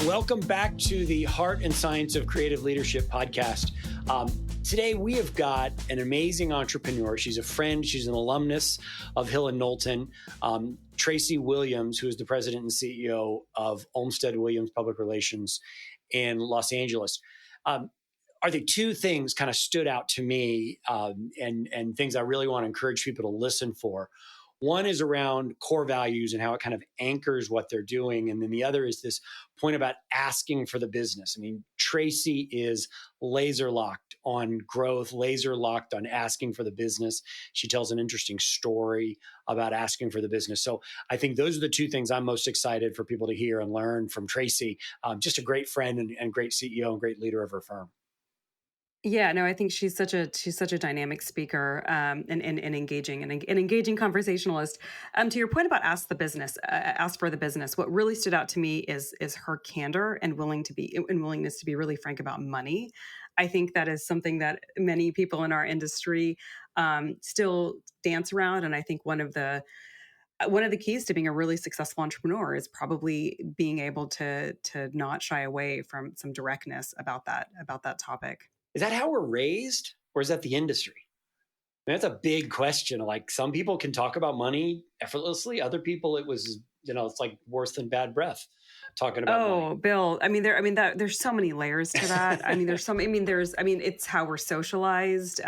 Welcome back to the Heart and Science of Creative Leadership podcast. Today, we have got an amazing entrepreneur. She's a friend. She's an alumnus of Hill and Knowlton, Tracy Williams, who is the president and CEO of Olmstead Williams Public Relations in Los Angeles. Are the two things kind of stood out to me and things I really want to encourage people to listen for. One is around core values and how it kind of anchors what they're doing. And then the other is this point about asking for the business. I mean, Tracy is laser locked on growth, laser locked on asking for the business. She tells an interesting story about asking for the business. So I think those are the two things I'm most excited for people to hear and learn from Tracy. Just a great friend and great CEO and great leader of her firm. Yeah, no, I think she's such a dynamic speaker and engaging and an engaging conversationalist. To your point about ask for the business. What really stood out to me is her candor and willingness to be really frank about money. I think that is something that many people in our industry still dance around, and I think one of the keys to being a really successful entrepreneur is probably being able to not shy away from some directness about that topic. Is that how we're raised, or is that the industry? I mean, that's a big question. Like, some people can talk about money effortlessly. Other people, it's like worse than bad breath talking about money. Oh, Bill. There's so many layers to that. It's how we're socialized.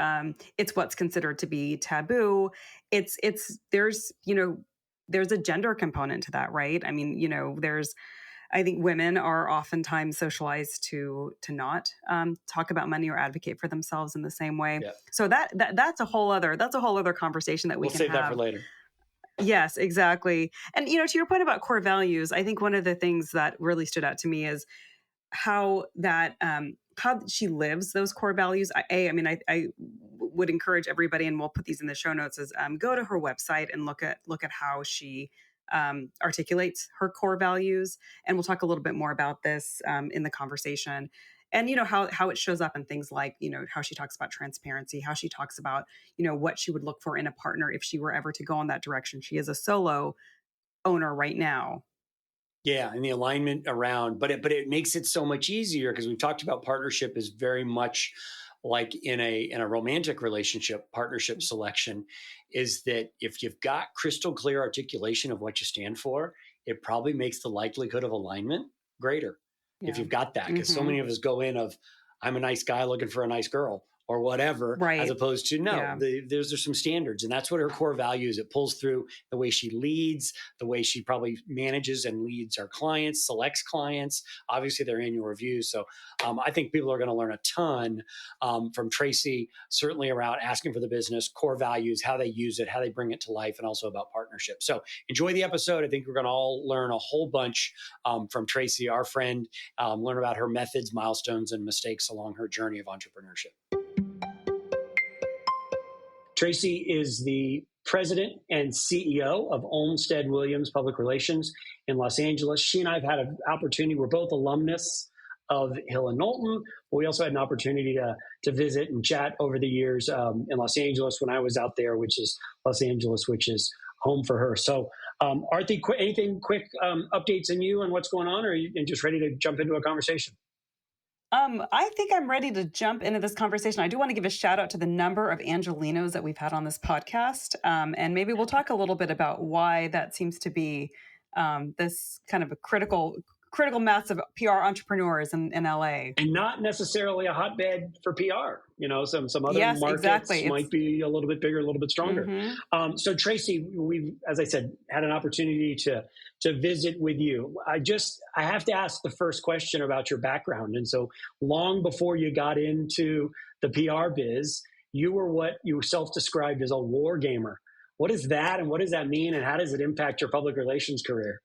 It's what's considered to be taboo. There's a gender component to that, right? I think women are oftentimes socialized to not talk about money or advocate for themselves in the same way. Yeah. So that's a whole other conversation that we'll can save have. That for later. Yes, exactly. And to your point about core values, I think one of the things that really stood out to me is how she lives those core values. I would encourage everybody, and we'll put these in the show notes, is go to her website and look at how she articulates her core values. And we'll talk a little bit more about this in the conversation. And, how it shows up in things like, how she talks about transparency, how she talks about, what she would look for in a partner if she were ever to go in that direction. She is a solo owner right now. Yeah, and the alignment around, but it makes it so much easier because we've talked about partnership is very much like in a romantic relationship. Partnership selection is that if you've got crystal clear articulation of what you stand for, it probably makes the likelihood of alignment greater. Yeah. If you've got that, because so many of us go in of, I'm a nice guy looking for a nice girl or whatever, right, as opposed to there's some standards. And that's what her core value is. It pulls through the way she leads, the way she probably manages and leads our clients, selects clients, obviously their annual reviews. So I think people are going to learn a ton from Tracy, certainly around asking for the business, core values, how they use it, how they bring it to life, and also about partnership. So enjoy the episode. I think we're going to all learn a whole bunch from Tracy, our friend, learn about her methods, milestones, and mistakes along her journey of entrepreneurship. Tracy is the president and CEO of Olmstead Williams Public Relations in Los Angeles. She and I have had an opportunity. We're both alumnus of Hill and Knowlton, but we also had an opportunity to visit and chat over the years in Los Angeles when I was out there, which is Los Angeles, which is home for her. So, Aarti, anything quick updates on you and what's going on, or are you just ready to jump into a conversation? I think I'm ready to jump into this conversation. I do want to give a shout out to the number of Angelinos that we've had on this podcast. And maybe we'll talk a little bit about why that seems to be this kind of a critical mass of PR entrepreneurs in LA. And not necessarily a hotbed for PR. Some other markets might be a little bit bigger, a little bit stronger. Mm-hmm. So Tracy, we've, as I said, had an opportunity to visit with you. I have to ask the first question about your background. And so long before you got into the PR biz, you were what you self-described as a war gamer. What is that, and what does that mean, and how does it impact your public relations career?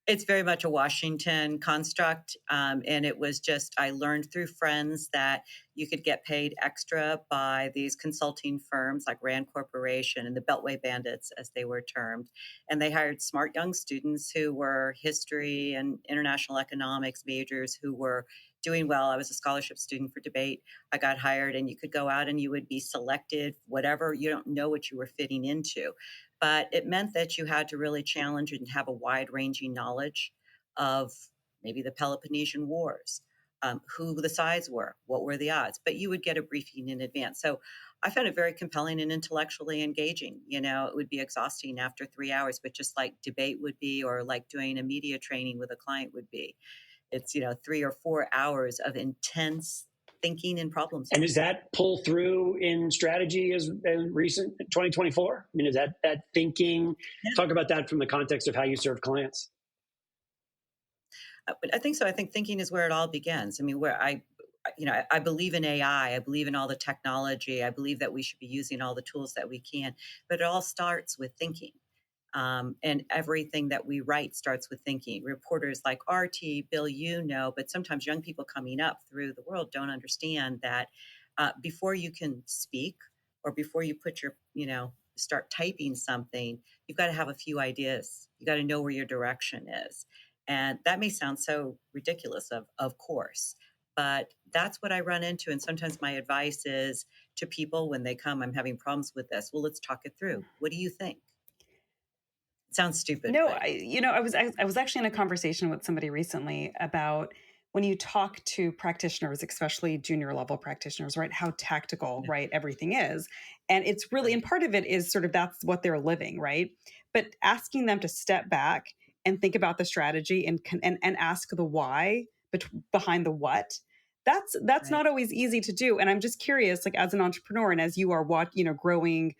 It's very much a Washington construct. And it was just, I learned through friends that you could get paid extra by these consulting firms like Rand Corporation and the Beltway Bandits, as they were termed. And they hired smart young students who were history and international economics majors who were doing well. I was a scholarship student for debate. I got hired, and you could go out and you would be selected, whatever. You don't know what you were fitting into. But it meant that you had to really challenge and have a wide-ranging knowledge of maybe the Peloponnesian Wars, who the sides were, what were the odds, but you would get a briefing in advance. So I found it very compelling and intellectually engaging. It would be exhausting after 3 hours, but just like debate would be, or like doing a media training with a client would be. It's, 3 or 4 hours of intense thinking and problem solving. And does that pull through in strategy as recent 2024? I mean, is that thinking? Yeah. Talk about that from the context of how you serve clients. I think so. I think thinking is where it all begins. I mean, where I believe in AI. I believe in all the technology. I believe that we should be using all the tools that we can, but it all starts with thinking. And everything that we write starts with thinking. Reporters like Aarti, Bill, but sometimes young people coming up through the world don't understand that before you can speak or before you put your, start typing something, you've got to have a few ideas. You got to know where your direction is. And that may sound so ridiculous, of course, but that's what I run into. And sometimes my advice is to people when they come, I'm having problems with this. Well, let's talk it through. What do you think? It sounds stupid. No, but... I was actually in a conversation with somebody recently about when you talk to practitioners, especially junior level practitioners, right, how tactical, right, everything is. And it's really, and part of it is sort of that's what they're living, right? But asking them to step back and think about the strategy and ask the why behind the what. That's right. Not always easy to do. And I'm just curious, like as an entrepreneur and as you are growing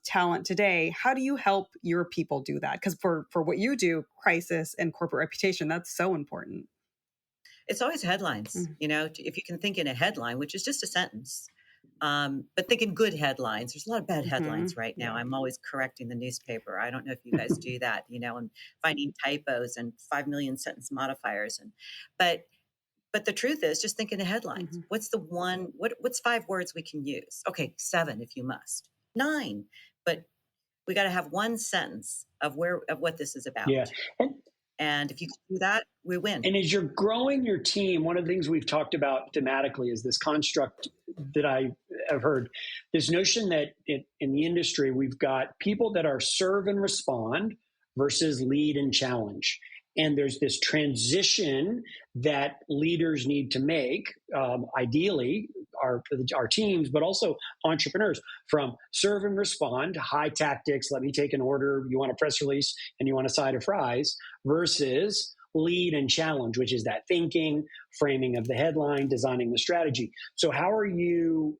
talent today, how do you help your people do that? Because for what you do, crisis and corporate reputation, that's so important. It's always headlines, if you can think in a headline, which is just a sentence. But think in good headlines. There's a lot of bad headlines right now. I'm always correcting the newspaper. I don't know if you guys do that, and finding typos and 5 million sentence modifiers. But the truth is, just think in a headline. Mm-hmm. What's the one? What's 5 words we can use? Okay, 7 if you must, 9. But we got to have one sentence of what this is about. Yeah. And if you can do that, we win. And as you're growing your team, one of the things we've talked about thematically is this construct that I have heard, this notion that in the industry, we've got people that are serve and respond versus lead and challenge. And there's this transition that leaders need to make, ideally, our teams, but also entrepreneurs, from serve and respond, high tactics, let me take an order, you want a press release and you want a side of fries, versus lead and challenge, which is that thinking, framing of the headline, designing the strategy. So how are you,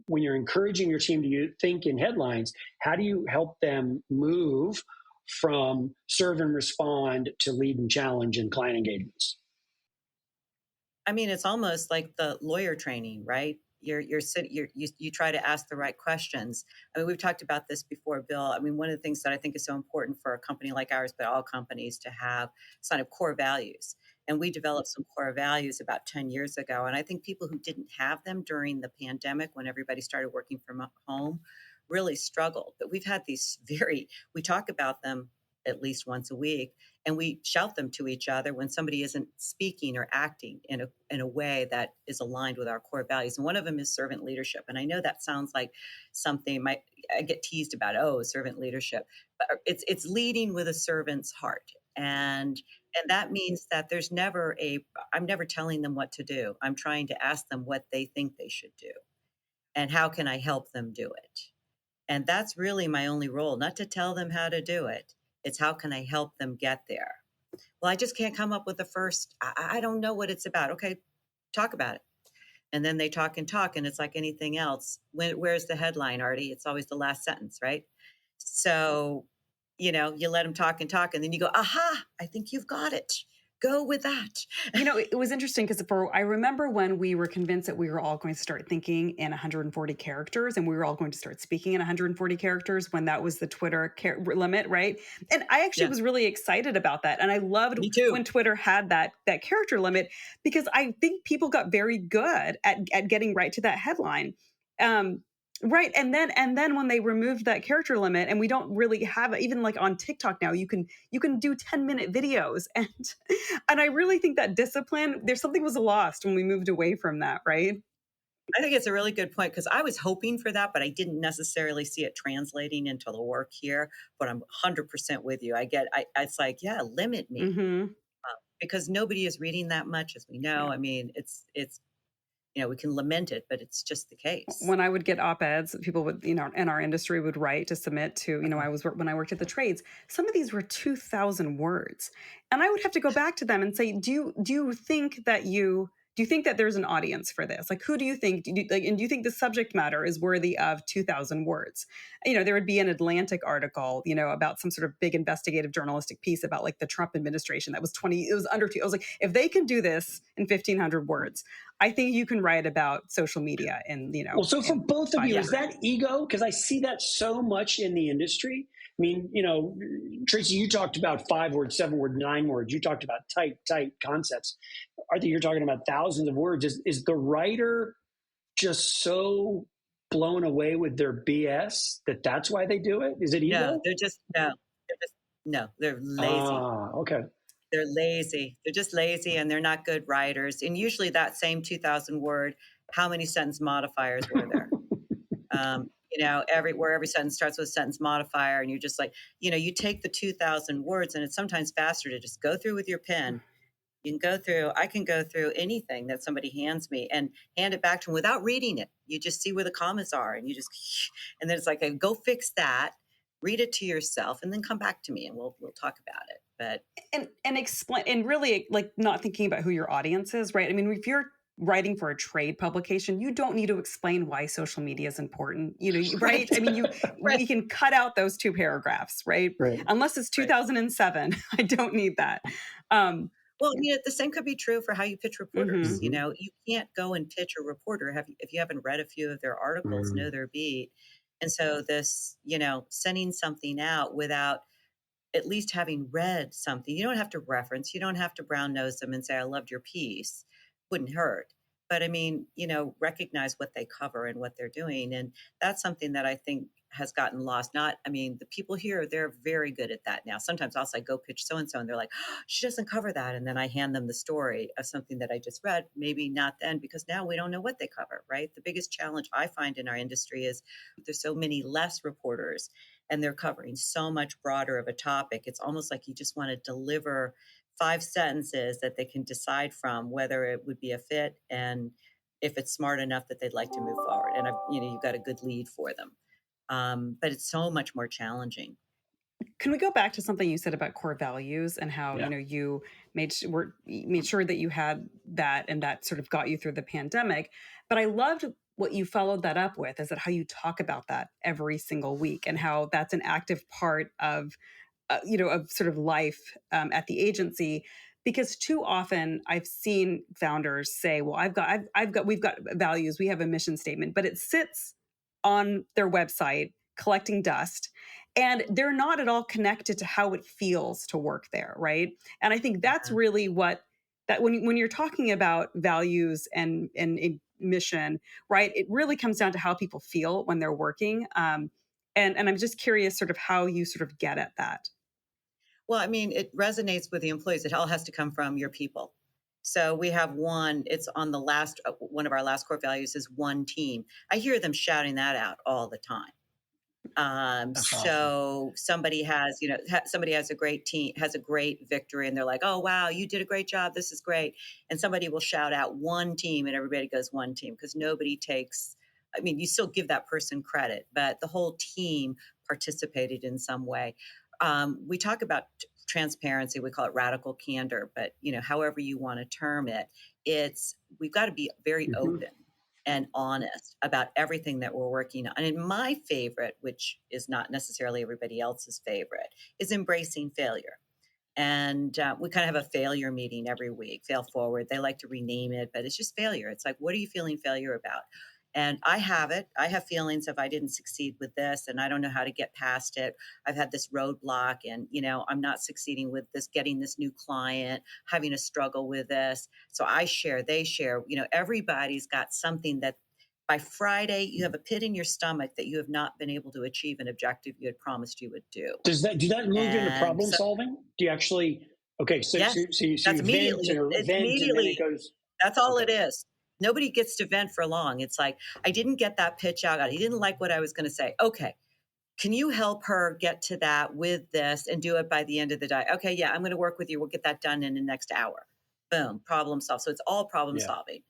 when you're encouraging your team to think in headlines, how do you help them move from serve and respond to lead and challenge in client engagements? I mean, it's almost like the lawyer training, right? You try to ask the right questions. I mean, we've talked about this before, Bill. I mean, one of the things that I think is so important for a company like ours, but all companies, to have kind of core values. And we developed some core values about 10 years ago. And I think people who didn't have them during the pandemic, when everybody started working from home, really struggled. But we've had these we talk about them at least once a week, and we shout them to each other when somebody isn't speaking or acting in a way that is aligned with our core values. And one of them is servant leadership. And I know that sounds like something I get teased about, servant leadership, but it's leading with a servant's heart. And that means that I'm never telling them what to do. I'm trying to ask them what they think they should do and how can I help them do it. And that's really my only role, not to tell them how to do it. It's how can I help them get there? Well, I just can't come up with the first, I don't know what it's about. Okay, talk about it. And then they talk, and it's like anything else. Where's the headline, Aarti? It's always the last sentence, right? So, you let them talk, and then you go, aha, I think you've got it. Go with that. It was interesting because I remember when we were convinced that we were all going to start thinking in 140 characters and we were all going to start speaking in 140 characters when that was the Twitter limit, right? And I actually was really excited about that. And I loved when Twitter had that character limit, because I think people got very good at getting right to that headline. Right. And then when they removed that character limit, and we don't really have it, even like on TikTok now, you can do 10-minute videos. And I really think that discipline, there's something was lost when we moved away from that. Right. I think it's a really good point, because I was hoping for that, but I didn't necessarily see it translating into the work here. But I'm 100% with you. It's like, limit me. Mm-hmm. because nobody is reading that much, as we know. Yeah. I mean, it's we can lament it, but it's just the case. When I would get op-eds, people would, in our industry would write to submit to, when I worked at the trades, some of these were 2,000 words. And I would have to go back to them and say, do you think that there's an audience for this? Like, who do you think, and do you think the subject matter is worthy of 2,000 words? There would be an Atlantic article, about some sort of big investigative journalistic piece about like the Trump administration that was it was under two. I was like, if they can do this in 1,500 words, I think you can write about social media and, Well, so for both of you, years. Is that ego? Because I see that so much in the industry. I mean, Tracy, you talked about 5 words, 7 words, 9 words. You talked about tight concepts. Aarti, you're talking about thousands of words. Is the writer just so blown away with their BS that's why they do it? Is it ego? No, they're lazy. Ah, okay. They're lazy. They're just lazy, and they're not good writers. And usually that same 2,000 word, how many sentence modifiers were there? Every sentence starts with a sentence modifier, and you're just like, you take the 2,000 words, and it's sometimes faster to just go through with your pen. I can go through anything that somebody hands me and hand it back to them without reading it. You just see where the commas are, and and then it's like, go fix that, read it to yourself, and then come back to me, and we'll talk about it. But and explain, and really like not thinking about who your audience is, right? I mean, if you're writing for a trade publication, you don't need to explain why social media is important, right? I mean, we can cut out those 2 paragraphs, right? Unless it's 2007, I don't need that. Well, the same could be true for how you pitch reporters. Mm-hmm. You can't go and pitch a reporter if you haven't read a few of their articles, know their beat. And so this, sending something out without at least having read something, you don't have to reference, you don't have to brown nose them and say, I loved your piece. Wouldn't hurt. But I mean, recognize what they cover and what they're doing. And that's something that I think has gotten lost. The people here, they're very good at that now. Sometimes I'll say, go pitch so-and-so, and they're like, oh, she doesn't cover that. And then I hand them the story of something that I just read. Maybe not then, because now we don't know what they cover, right? The biggest challenge I find in our industry is there's so many less reporters, and they're covering so much broader of a topic. It's almost like you just want to deliver 5 sentences that they can decide from whether it would be a fit and if it's smart enough that they'd like to move forward. And you've got a good lead for them. But it's so much more challenging. Can we go back to something you said about core values and how, you made sure that you had that, and that sort of got you through the pandemic. But I loved what you followed that up with, is that how you talk about that every single week, and how that's an active part of sort of life at the agency. Because too often I've seen founders say, well, we've got values, we have a mission statement, but it sits on their website collecting dust, and they're not at all connected to how it feels to work there, right? And I think that's really that when you're talking about values and mission, right, it really comes down to how people feel when they're working. And I'm just curious sort of how you sort of get at that. Well, it resonates with the employees. It all has to come from your people. So we have it's on the last, one of our last core values is one team. I hear them shouting that out all the time. So somebody has a great team, has a great victory, and they're like, oh, wow, you did a great job. This is great. And somebody will shout out one team, and everybody goes one team, because nobody takes, you still give that person credit, but the whole team participated in some way. We talk about transparency. We call it radical candor, but however you want to term it, we've got to be very open and honest about everything that we're working on. And my favorite, which is not necessarily everybody else's favorite, is embracing failure. And we kind of have a failure meeting every week, fail forward. They like to rename it, but it's just failure. It's like, what are you feeling failure about? And I have feelings if I didn't succeed with this, and I don't know how to get past it. I've had this roadblock, and, I'm not succeeding with this, getting this new client, having a struggle with this. So I share, they share, everybody's got something that by Friday, you have a pit in your stomach that you have not been able to achieve an objective you had promised you would do. Do that move into problem solving? Do you actually, so yes, you that's immediately, and then it goes. That's all it is. Nobody gets to vent for long. It's like, I didn't get that pitch out. He didn't like what I was going to say. Okay, can you help her get to that with this and do it by the end of the day? Okay, yeah, I'm going to work with you. We'll get that done in the next hour. Boom, problem solved. So it's all problem Yeah. solving.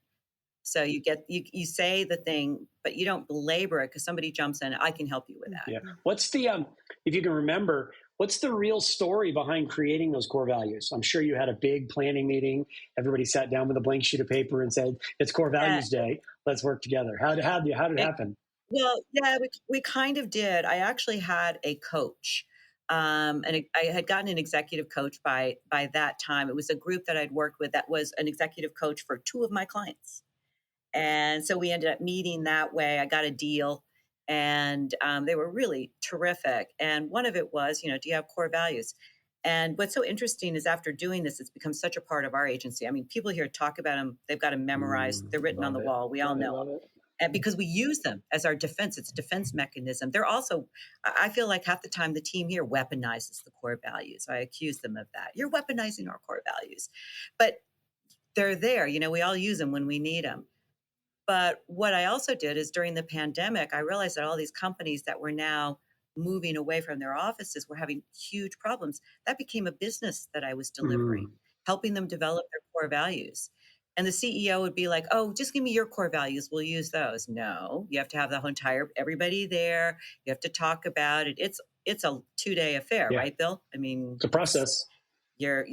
So you say the thing, but you don't belabor it because somebody jumps in. I can help you with that. Yeah. What's the if you can remember, what's the real story behind creating those core values? I'm sure you had a big planning meeting. Everybody sat down with a blank sheet of paper and said, "It's Core Values Day. Let's work together." How did it happen? Well, yeah, we kind of did. I actually had a coach. And I had gotten an executive coach by that time. It was a group that I'd worked with that was an executive coach for 2 of my clients. And so we ended up meeting that way. I got a deal, and they were really terrific. And one of it was, do you have core values? And what's so interesting is after doing this, it's become such a part of our agency. I mean, people here talk about them. They've got them memorized. They're written on the wall. We all know them. And because we use them as our defense, it's a defense mechanism. They're also, I feel like half the time the team here weaponizes the core values. I accuse them of that. You're weaponizing our core values. But they're there. We all use them when we need them. But what I also did is during the pandemic, I realized that all these companies that were now moving away from their offices were having huge problems. That became a business that I was delivering, helping them develop their core values. And the CEO would be like, "Oh, just give me your core values. We'll use those." No, you have to have the whole entire everybody there. You have to talk about it. It's a 2-day affair, right, Bill? I mean, it's a process. You're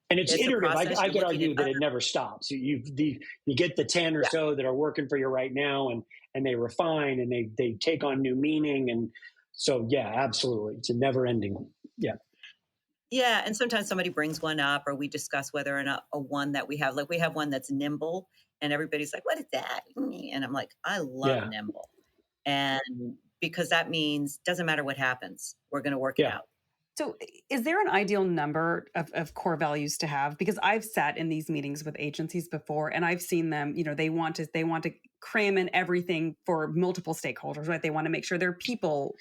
and it's iterative. I could argue that it never stops. You get the 10 or so that are working for you right now, and they refine and they take on new meaning. And so, yeah, absolutely. It's a never ending. Yeah. Yeah. And sometimes somebody brings one up, or we discuss whether or not a one that we have, like we have one that's nimble, and everybody's like, "What is that?" And I'm like, I love nimble. And because that means doesn't matter what happens, we're going to work it out. So is there an ideal number of core values to have? Because I've sat in these meetings with agencies before, and I've seen them, they want to cram in everything for multiple stakeholders, right? They want to make sure their people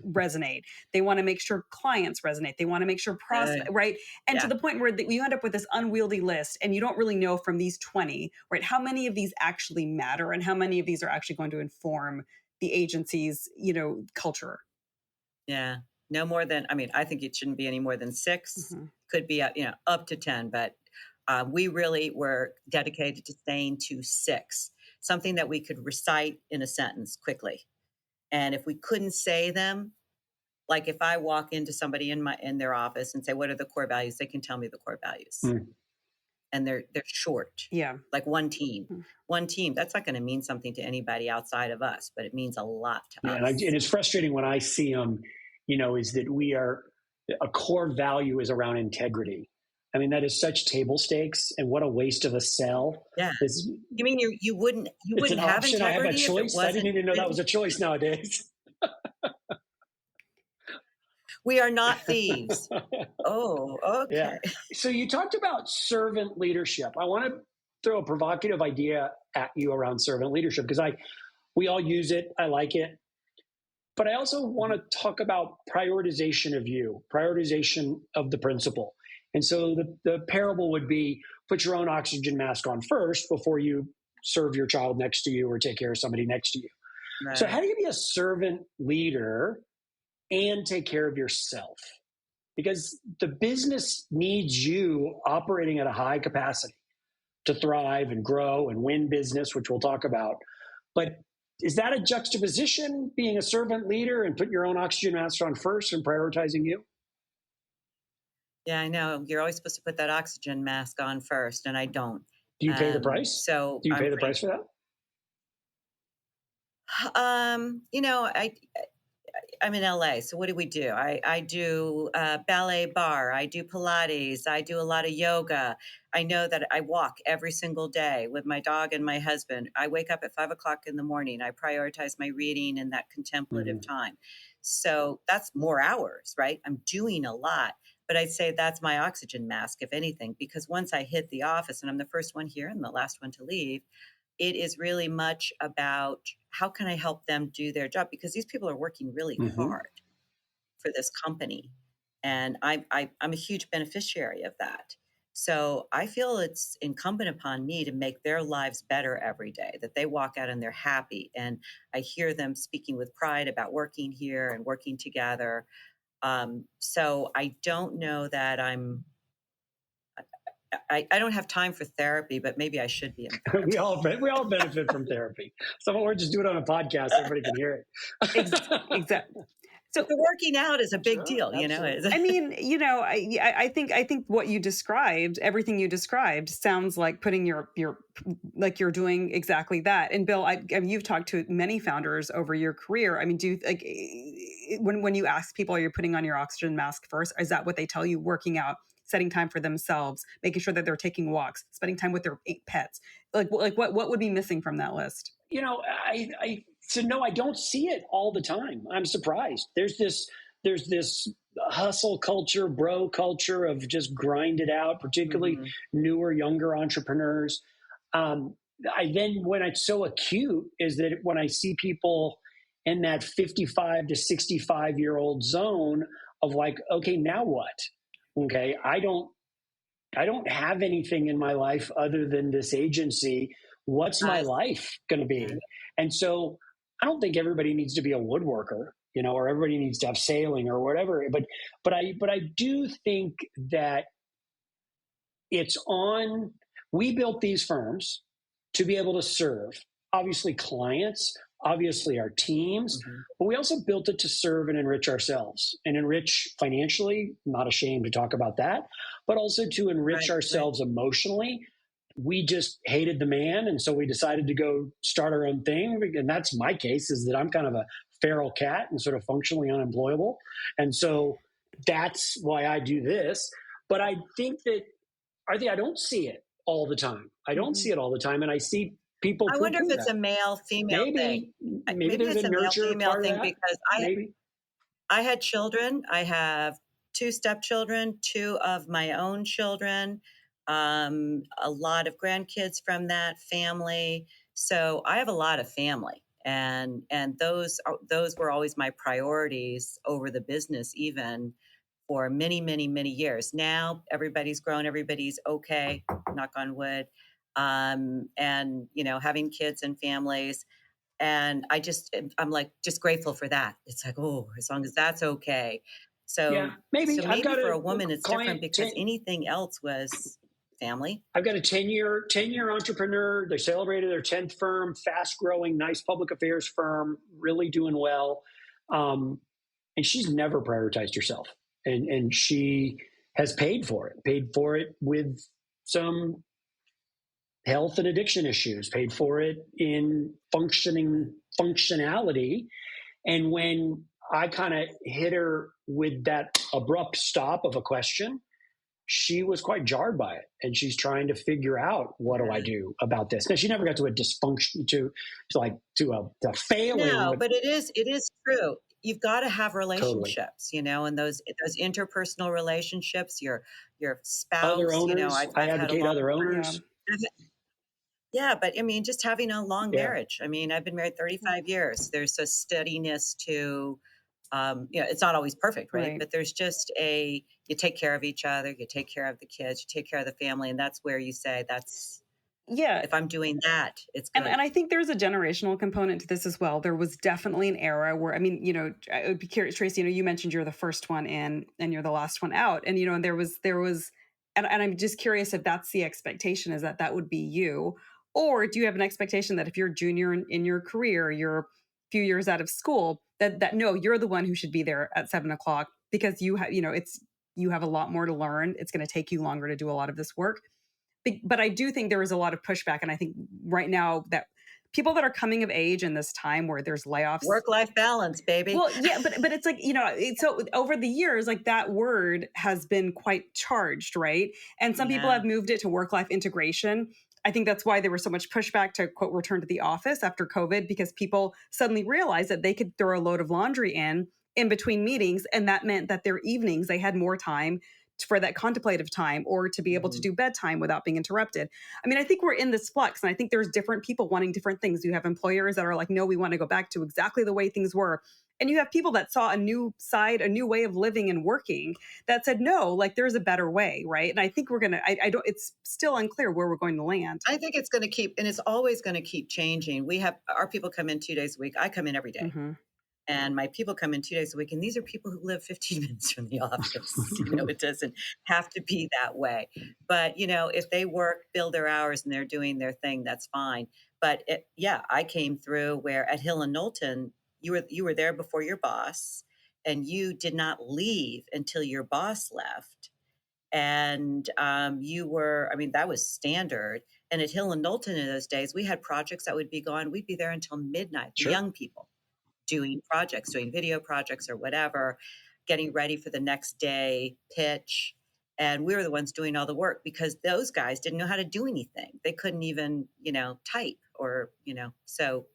resonate. They want to make sure clients resonate. They want to make sure prospects, right? And to the point where you end up with this unwieldy list, and you don't really know from these 20, right, how many of these actually matter and how many of these are actually going to inform the agency's, culture. Yeah. No more than, I think it shouldn't be any more than 6. Could be, up to 10, but we really were dedicated to staying to 6, something that we could recite in a sentence quickly. And if we couldn't say them, like if I walk into somebody in their office and say, "What are the core values?" They can tell me the core values. And they're short. Yeah. Like one team. One team, that's not going to mean something to anybody outside of us, but it means a lot to us. And it's frustrating when I see them, is that a core value is around integrity. I mean, that is such table stakes, and what a waste of a sell. Yeah. You mean you wouldn't have option. integrity? I have a choice. I didn't even know that was a choice nowadays. We are not thieves. Oh, okay. Yeah. So you talked about servant leadership. I want to throw a provocative idea at you around servant leadership, because we all use it. I like it. But I also want to talk about prioritization of you, prioritization of the principle. And so the parable would be, put your own oxygen mask on first before you serve your child next to you or take care of somebody next to you. Right. So how do you be a servant leader and take care of yourself? Because the business needs you operating at a high capacity to thrive and grow and win business, which we'll talk about. But is that a juxtaposition, being a servant leader and putting your own oxygen mask on first and prioritizing you? Yeah, I know. You're always supposed to put that oxygen mask on first, and I don't. Do you pay the price? So do you pay the price for that? I'm in LA. So what do we do? I do ballet bar. I do Pilates. I do a lot of yoga. I know that I walk every single day with my dog and my husband. I wake up at 5 o'clock in the morning. I prioritize my reading and that contemplative time. So that's more hours, right? I'm doing a lot. But I'd say that's my oxygen mask, if anything, because once I hit the office, and I'm the first one here and the last one to leave, it is really much about how can I help them do their job? Because these people are working really hard for this company. And I'm a huge beneficiary of that. So I feel it's incumbent upon me to make their lives better every day, that they walk out and they're happy. And I hear them speaking with pride about working here and working together. So I don't know that I don't have time for therapy, but maybe I should be in therapy. we all benefit from therapy. So we're just doing it on a podcast. Everybody can hear it. Exactly. So the working out is a big Sure, deal, you know. absolutely. I mean, I think what you described, everything you described, sounds like putting your like you're doing exactly that. And Bill, I mean, you've talked to many founders over your career. I mean, do you like when you ask people, are you putting on your oxygen mask first? Is that what they tell you? Working out, setting time for themselves, making sure that they're taking walks, spending time with their 8 pets. Like what would be missing from that list? You know, I so no, I don't see it all the time. I'm surprised. There's this hustle culture, bro culture of just grind it out, particularly newer, younger entrepreneurs. I then when it's so acute is that when I see people in that 55 to 65-year-old zone of like, okay, now what? Okay, I don't have anything in my life other than this agency. What's my life going to be? And so I don't think everybody needs to be a woodworker, or everybody needs to have sailing or whatever. But I do think that we built these firms to be able to serve, obviously, clients, obviously our teams, but we also built it to serve and enrich ourselves and enrich financially. I'm not ashamed to talk about that, but also to enrich ourselves emotionally. We just hated the man. And so we decided to go start our own thing. And that's my case, is that I'm kind of a feral cat and sort of functionally unemployable. And so that's why I do this. But I think that, Aarti, I don't see it all the time. I don't see it all the time. And I see people. I wonder if it's a male female thing. Maybe there's it's a male nurture female part of thing, that. because I had children. I have 2 stepchildren, 2 of my own children, a lot of grandkids from that family. So I have a lot of family, and those were always my priorities over the business, even for many, many, many years. Now everybody's grown, everybody's okay, knock on wood, and having kids and families. And I'm like just grateful for that. It's like, oh, as long as that's okay. So maybe for a woman it's different, because anything else was family. I've got a 10-year entrepreneur. They celebrated their 10th firm, fast growing, nice public affairs firm, really doing well. And she's never prioritized herself. And she has paid for it with some health and addiction issues, paid for it in functionality. And when I kind of hit her with that abrupt stop of a question, she was quite jarred by it, and she's trying to figure out, what do I do about this? Now, she never got to a dysfunction, to failing. No, but it is true. You've got to have relationships, and those interpersonal relationships, your spouse, other owners. I advocate other owners. Yeah, but I mean, just having a long marriage. I mean, I've been married 35 years. There's a steadiness to, it's not always perfect, right? But there's just you take care of each other, you take care of the kids, you take care of the family. And that's where you say if I'm doing that, it's good. And I think there's a generational component to this as well. There was definitely an era where, I mean, I would be curious, Tracy, you mentioned you're the first one in and you're the last one out. And, and there was, and I'm just curious if that's the expectation, is that would be you. Or do you have an expectation that if you're junior in your career, you're a few years out of school, that no, you're the one who should be there at 7:00 because you have, you have a lot more to learn. It's going to take you longer to do a lot of this work. But I do think there is a lot of pushback. And I think right now that people that are coming of age in this time where there's layoffs. Work-life balance, baby. Well, yeah, but it's like, so over the years, like that word has been quite charged, right? And some people have moved it to work-life integration. I think that's why there was so much pushback to, quote, return to the office after COVID, because people suddenly realized that they could throw a load of laundry in between meetings. And that meant that their evenings, they had more time for that contemplative time, or to be able to do bedtime without being interrupted. I mean, I think we're in this flux, and I think there's different people wanting different things. You have employers that are like, no, we want to go back to exactly the way things were. And you have people that saw a new side, a new way of living and working that said, no, like there's a better way, right? And I think we're going to, I don't, it's still unclear where we're going to land. I think it's going to keep, and it's always going to keep changing. We have, our people come in 2 days a week. I come in every day. And my people come in 2 days a week. And these are people who live 15 minutes from the office. It doesn't have to be that way. But, if they work, build their hours, and they're doing their thing, that's fine. But I came through where at Hill and Knowlton, you were there before your boss, and you did not leave until your boss left. And that was standard. And at Hill and Knowlton in those days, we had projects that would be gone. We'd be there until midnight. Sure. Young people doing projects, doing video projects or whatever, getting ready for the next day pitch. And we were the ones doing all the work because those guys didn't know how to do anything. They couldn't even, type or, so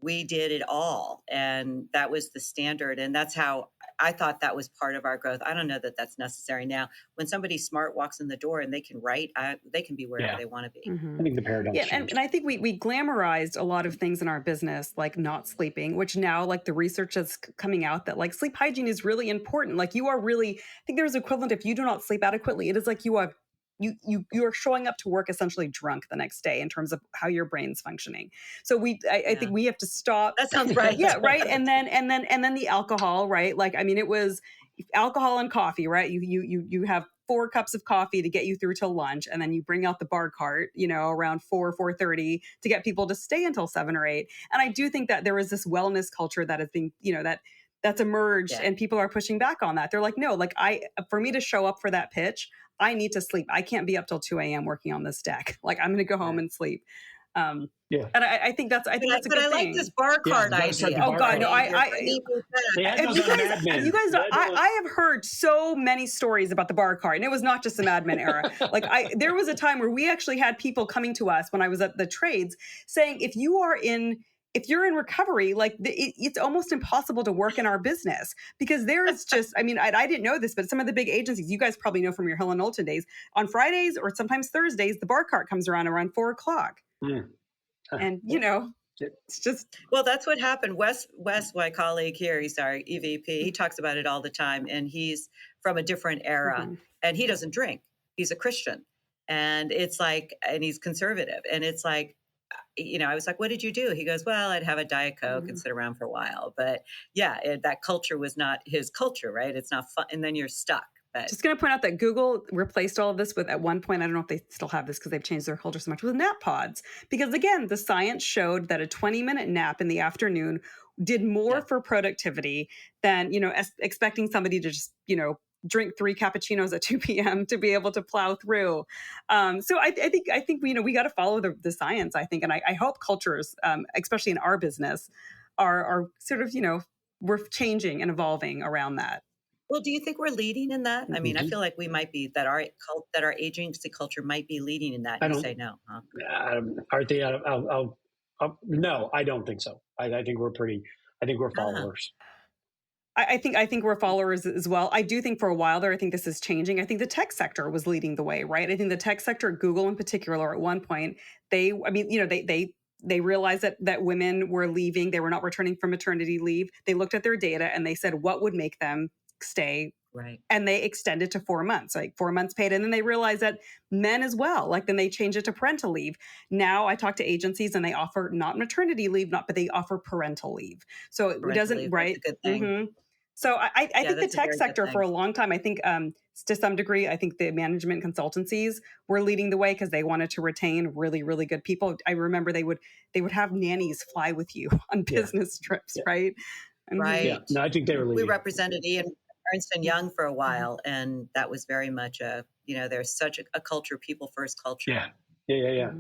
we did it all. And that was the standard. And that's how I thought that was part of our growth. I don't know that that's necessary now. When somebody smart walks in the door and they can write, they can be wherever they want to be. I think the paradigm changed. And I think we glamorized a lot of things in our business, like not sleeping, which now, like the research that's coming out that like sleep hygiene is really important. Like you are really, I think there's equivalent if you do not sleep adequately, it is like you are showing up to work essentially drunk the next day in terms of how your brain's functioning. So I think we have to stop. That sounds right. Yeah, right. And then the alcohol, right? Like, I mean, it was alcohol and coffee, right? You have 4 cups of coffee to get you through till lunch, and then you bring out the bar cart, around 4:30 to get people to stay until 7 or 8. And I do think that there is this wellness culture that has been, that's emerged, and people are pushing back on that. They're like, no, like for me to show up for that pitch, I need to sleep. I can't be up till 2 a.m. working on this deck. Like I'm going to go home and sleep. And I think that's a good thing. I like this bar card idea. Oh God, no! You guys know, I have heard so many stories about the bar card, and it was not just the Mad Men era. Like there was a time where we actually had people coming to us when I was at the trades saying, if you're in recovery, like it's almost impossible to work in our business because there's just, I mean, I didn't know this, but some of the big agencies, you guys probably know from your Hill and Knowlton days, on Fridays or sometimes Thursdays, the bar cart comes around 4:00. And, it's just. Well, that's what happened. Wes, my colleague here, he's our EVP. He talks about it all the time. And he's from a different era and he doesn't drink. He's a Christian. And it's like, and he's conservative. And it's like, I was like, what did you do? He goes, well, I'd have a Diet Coke and sit around for a while. But that culture was not his culture, right? It's not fun. And then you're stuck. But just going to point out that Google replaced all of this with, at one point, I don't know if they still have this because they've changed their culture so much, with nap pods. Because again, the science showed that a 20-minute nap in the afternoon did more for productivity than, expecting somebody to just, drink 3 cappuccinos at 2 p.m. to be able to plow through. So I think we got to follow the science, I think. And I hope cultures, especially in our business, are sort of, we're changing and evolving around that. Well, do you think we're leading in that? I mean, I feel like we might be, that our agency culture might be leading in that. You say no, huh? Aarti, no, I don't think so. I think we're followers. I think we're followers as well. I do think for a while there, I think this is changing. I think the tech sector was leading the way, right? I think the tech sector, Google in particular, at one point, they realized that women were leaving. They were not returning from maternity leave. They looked at their data and they said, what would make them stay? Right. And they extended to 4 months, like 4 months paid. And then they realized that men as well, like then they changed it to parental leave. Now I talk to agencies and they offer not maternity leave, but they offer parental leave. So it doesn't, leave, right? That's a good thing. So I think the tech sector for a long time, I think to some degree, I think the management consultancies were leading the way because they wanted to retain really, really good people. I remember they would have nannies fly with you on business trips, right? Right. Yeah. No, I think they were leading. We represented Ian Ernst & Young for a while, and that was very much there's such a culture, people first culture. Yeah.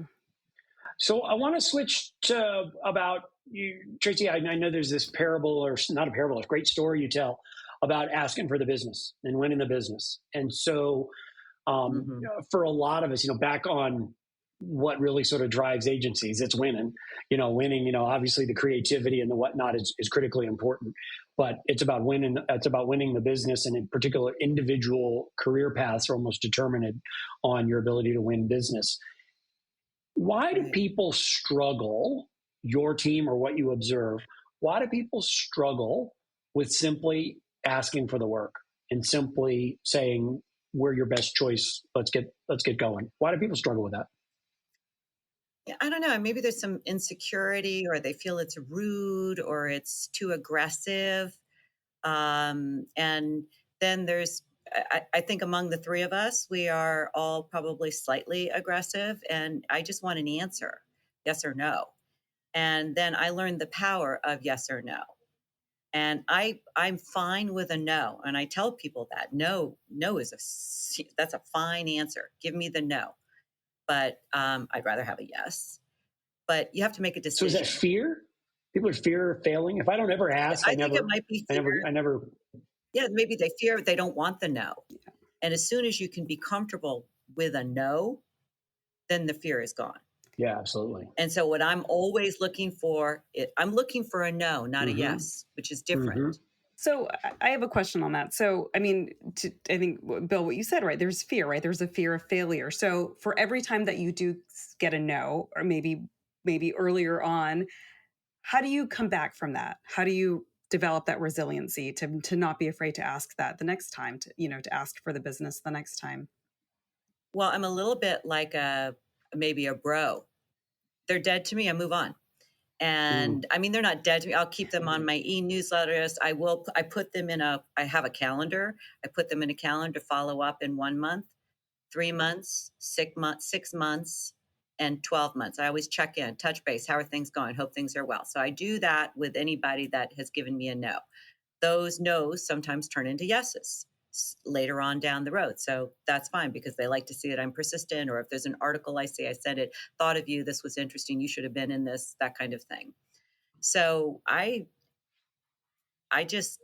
So I want to switch to about you, Tracy. I know there's this parable, or not a parable, a great story you tell about asking for the business and winning the business. And so for a lot of us, back on what really sort of drives agencies, it's winning, obviously the creativity and the whatnot is critically important. but it's about winning. It's about winning the business, and in particular, individual career paths are almost determined on your ability to win business. Why do people struggle, your team or what you observe, why do people struggle with simply asking for the work and simply saying, we're your best choice, let's get going? Why do people struggle with that? Yeah, I don't know. Maybe there's some insecurity, or they feel it's rude, or it's too aggressive. And then I think among the three of us, we are all probably slightly aggressive, and I just want an answer, yes or no. And then I learned the power of yes or no. And I'm fine with a no. And I tell people that no that's a fine answer. Give me the no. But I'd rather have a yes. But you have to make a decision. So is that fear? People are fear of failing. If I don't ever ask, I think it might be fear. I never. Yeah, maybe they fear they don't want the no. And as soon as you can be comfortable with a no, then the fear is gone. Yeah, absolutely. And so what I'm always looking for, I'm looking for a no, not a yes, which is different. So I have a question on that. So, I mean, I think, Bill, what you said, right? There's fear, right? There's a fear of failure. So for every time that you do get a no, or maybe earlier on, how do you come back from that? How do you develop that resiliency to not be afraid to ask that the next time, to ask for the business the next time? Well, I'm a little bit like maybe a bro. They're dead to me. I move on. And I mean, they're not dead to me. I'll keep them on my e-newsletters. I put them I have a calendar. I put them in a calendar to follow up in 1 month, 3 months, 6 months, and 12 months. I always check in, touch base. How are things going? Hope things are well. So I do that with anybody that has given me a no. Those no's sometimes turn into yeses later on down the road. So that's fine, because they like to see that I'm persistent, or if there's an article I see, I send it, thought of you, this was interesting, you should have been in this, that kind of thing. So I just,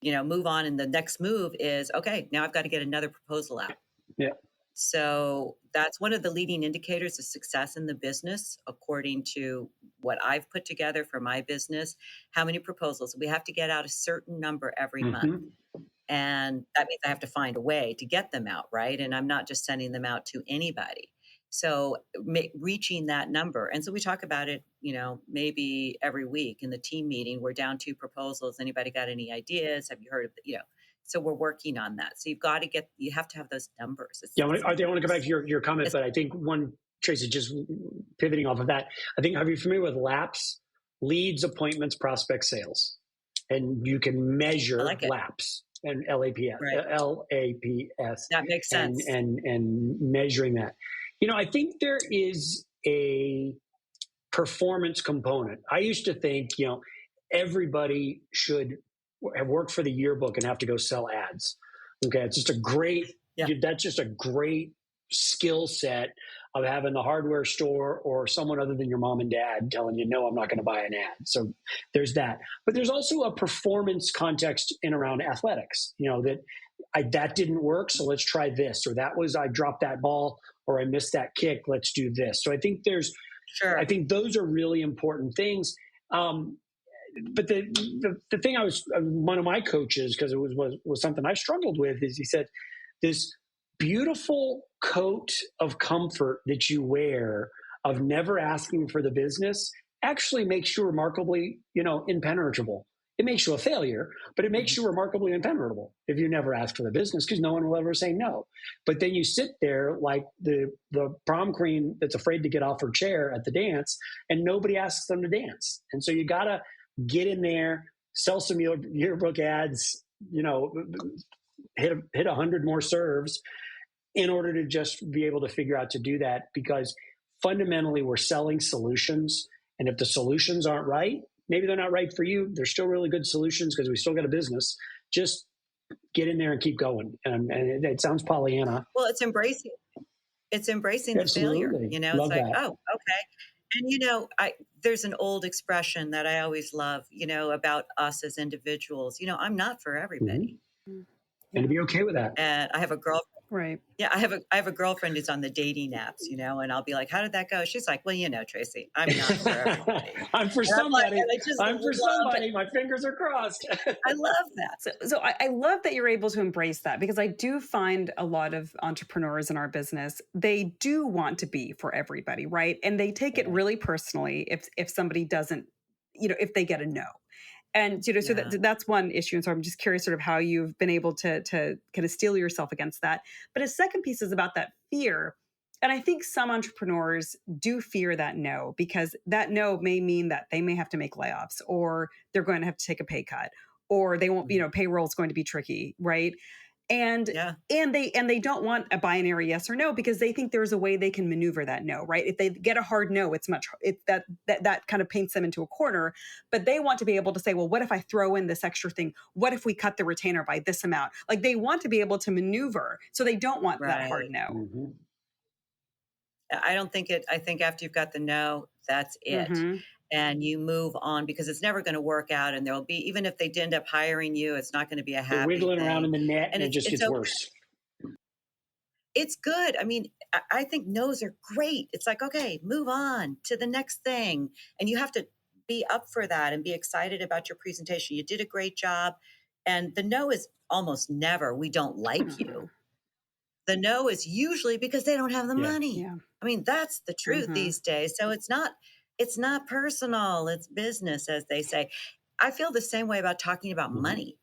move on. And the next move is, okay, now I've got to get another proposal out. Yeah. So that's one of the leading indicators of success in the business, according to what I've put together for my business. How many proposals? We have to get out a certain number every month. And that means I have to find a way to get them out, right? And I'm not just sending them out to anybody. So reaching that number. And so we talk about it, maybe every week in the team meeting. We're down 2 proposals. Anybody got any ideas? Have you heard of, so we're working on that. So you have to have those numbers. I want to go back to your comment, but I think Tracy, just pivoting off of that, are you familiar with LAPS? Leads, appointments, prospect, sales. And you can measure LAPS. And LAPS, right. LAPS. That makes sense. And measuring that. I think there is a performance component. I used to think, everybody should have worked for the yearbook and have to go sell ads. Okay, it's just that's just a great skill set of having the hardware store or someone other than your mom and dad telling you, no, I'm not going to buy an ad. So there's that. But there's also a performance context in around athletics, that didn't work, so let's try this. Or I dropped that ball, or I missed that kick, let's do this. So I think I think those are really important things. But the thing one of my coaches, because it was something I struggled with, is he said, this beautiful coat of comfort that you wear of never asking for the business actually makes you remarkably, impenetrable. It makes you a failure, but it makes you remarkably impenetrable if you never ask for the business, because no one will ever say no. But then you sit there like the prom queen that's afraid to get off her chair at the dance, and nobody asks them to dance. And so you got to get in there, sell some yearbook ads, hit 100 more serves in order to just be able to figure out to do that, because fundamentally we're selling solutions. And if the solutions aren't right, maybe they're not right for you. They're still really good solutions because we still got a business. Just get in there and keep going. And it sounds Pollyanna. Well, it's embracing the failure. Love it's like, that. oh, okay. And, there's an old expression that I always love, about us as individuals. I'm not for everybody. And to be okay with that. And I have a girlfriend. Right. Yeah, I have a girlfriend who's on the dating apps, and I'll be like, "How did that go?" She's like, "Well, Tracy, I'm not for everybody." I'm for And somebody. and I just I'm for love somebody. My fingers are crossed. I love that. So I love that you're able to embrace that, because I do find a lot of entrepreneurs in our business, they do want to be for everybody, right? And they take it really personally if somebody doesn't, if they get a no. And so Yeah. that's one issue. And so I'm just curious sort of how you've been able to kind of steel yourself against that. But a second piece is about that fear. And I think some entrepreneurs do fear that no, because that no may mean that they may have to make layoffs, or they're going to have to take a pay cut, or they won't, payroll is going to be tricky, right? And they don't want a binary yes or no, because they think there's a way they can maneuver that no, right? If they get a hard no, that kind of paints them into a corner. But they want to be able to say, well, what if I throw in this extra thing? What if we cut the retainer by this amount? Like, they want to be able to maneuver, so they don't want that hard no. Mm-hmm. I think after you've got the no, that's it. Mm-hmm. And you move on, because it's never going to work out. And there'll be, even if they did end up hiring you, it's not going to be a happy They're wiggling thing. around in the net, and it just gets worse. It's good. I mean, I think no's are great. It's like, okay, move on to the next thing. And you have to be up for that and be excited about your presentation. You did a great job. And the no is almost never, we don't like you. The no is usually because they don't have the money. Yeah. I mean, that's the truth these days. So it's not personal, it's business, as they say. I feel the same way about talking about money.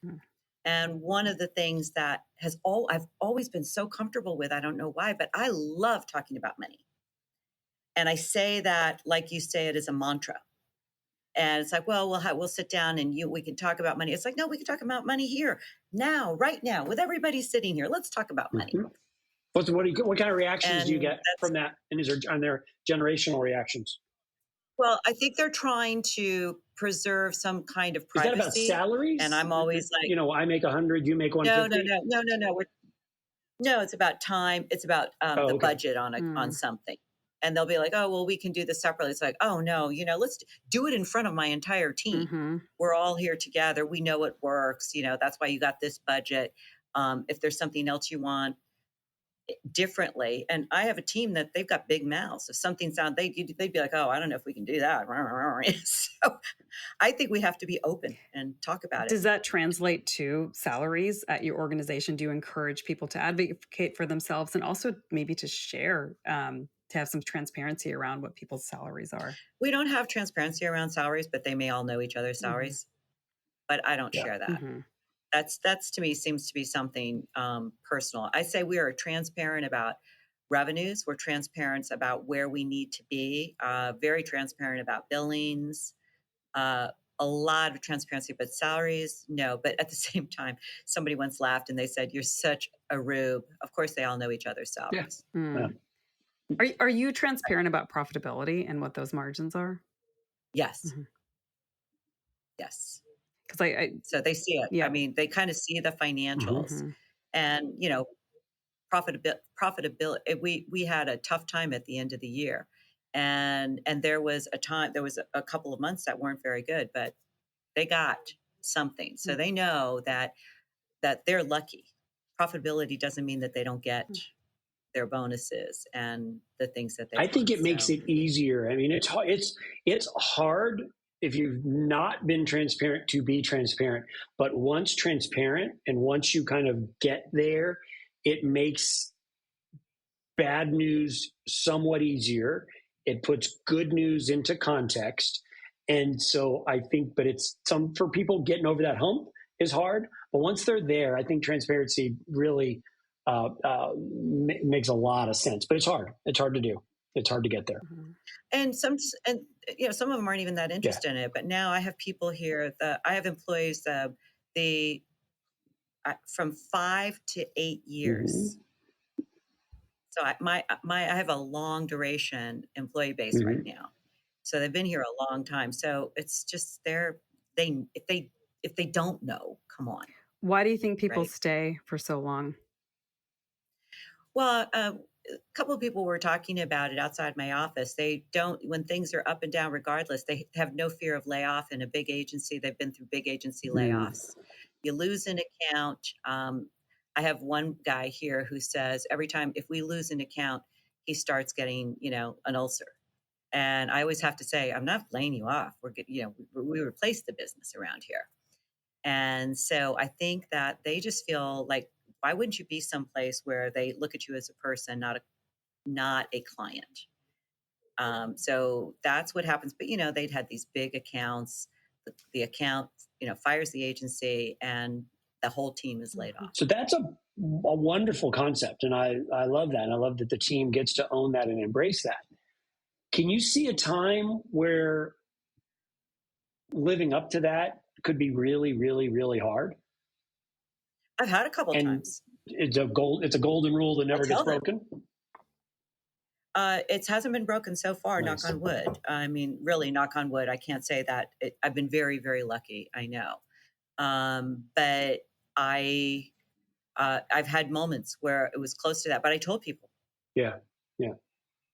And one of the things that I've always been so comfortable with, I don't know why, but I love talking about money. And I say that, like you say it, as a mantra. And it's like, well, we'll sit down and we can talk about money. It's like, no, we can talk about money here, now, right now, with everybody sitting here. Let's talk about money. What kind of reactions do you get from that? And are there generational reactions? Well, I think they're trying to preserve some kind of privacy. Is that about salaries? And I'm always like, I make 100, you make 150. No. No, it's about time. It's about the budget on something. And they'll be like, oh, well, we can do this separately. It's like, oh, no, let's do it in front of my entire team. We're all here together. We know it works. That's why you got this budget. If there's something else you want differently. And I have a team that they've got big mouths. If something sounds, they'd be like, oh, I don't know if we can do that. So I think we have to be open and talk about it. Does that translate to salaries at your organization? Do you encourage people to advocate for themselves, and also maybe to share, to have some transparency around what people's salaries are? We don't have transparency around salaries, but they may all know each other's salaries. But I don't share that. That's to me seems to be something personal. I say we are transparent about revenues. We're transparent about where we need to be. Very transparent about billings. A lot of transparency, but salaries, no. But at the same time, somebody once laughed and they said, "You're such a rube." Of course, they all know each other's salaries. Yeah. Are you transparent about profitability and what those margins are? Yes. Yes. Because so they see it. Yeah. I mean, they kind of see the financials, and profitability. We had a tough time at the end of the year, and there was a couple of months that weren't very good, but they got something. So they know that they're lucky. Profitability doesn't mean that they don't get their bonuses and the things that they. I think it makes it easier. I mean, it's hard if you've not been transparent to be transparent, but once transparent and once you kind of get there, it makes bad news somewhat easier. It puts good news into context. And so I think, but for people getting over that hump is hard, but once they're there, I think transparency really makes a lot of sense, but it's hard. It's hard to do. It's hard to get there. And some of them aren't even that interested in it. But now I have people here I have employees from 5 to 8 years. So I have a long duration employee base right now. So they've been here a long time. So it's just if they don't know, come on. Why do you think people stay for so long? Well, a couple of people were talking about it outside my office. They don't, when things are up and down, regardless, they have no fear of layoff. In a big agency, they've been through big agency layoffs. You lose an account. I have one guy here who says every time if we lose an account, he starts getting, an ulcer. And I always have to say, I'm not laying you off. We're good, we replace the business around here. And so I think that they just feel like, why wouldn't you be someplace where they look at you as a person, not a client? So that's what happens. But they'd had these big accounts. The account, fires the agency, and the whole team is laid off. So that's a wonderful concept, and I love that. And I love that the team gets to own that and embrace that. Can you see a time where living up to that could be really, really, really hard? I've had a couple times. It's a golden rule that never gets broken. It hasn't been broken so far. Nice. Knock on wood. I mean, really, knock on wood. I can't say that. I've been very, very lucky. I know, but I've had moments where it was close to that. But I told people. Yeah.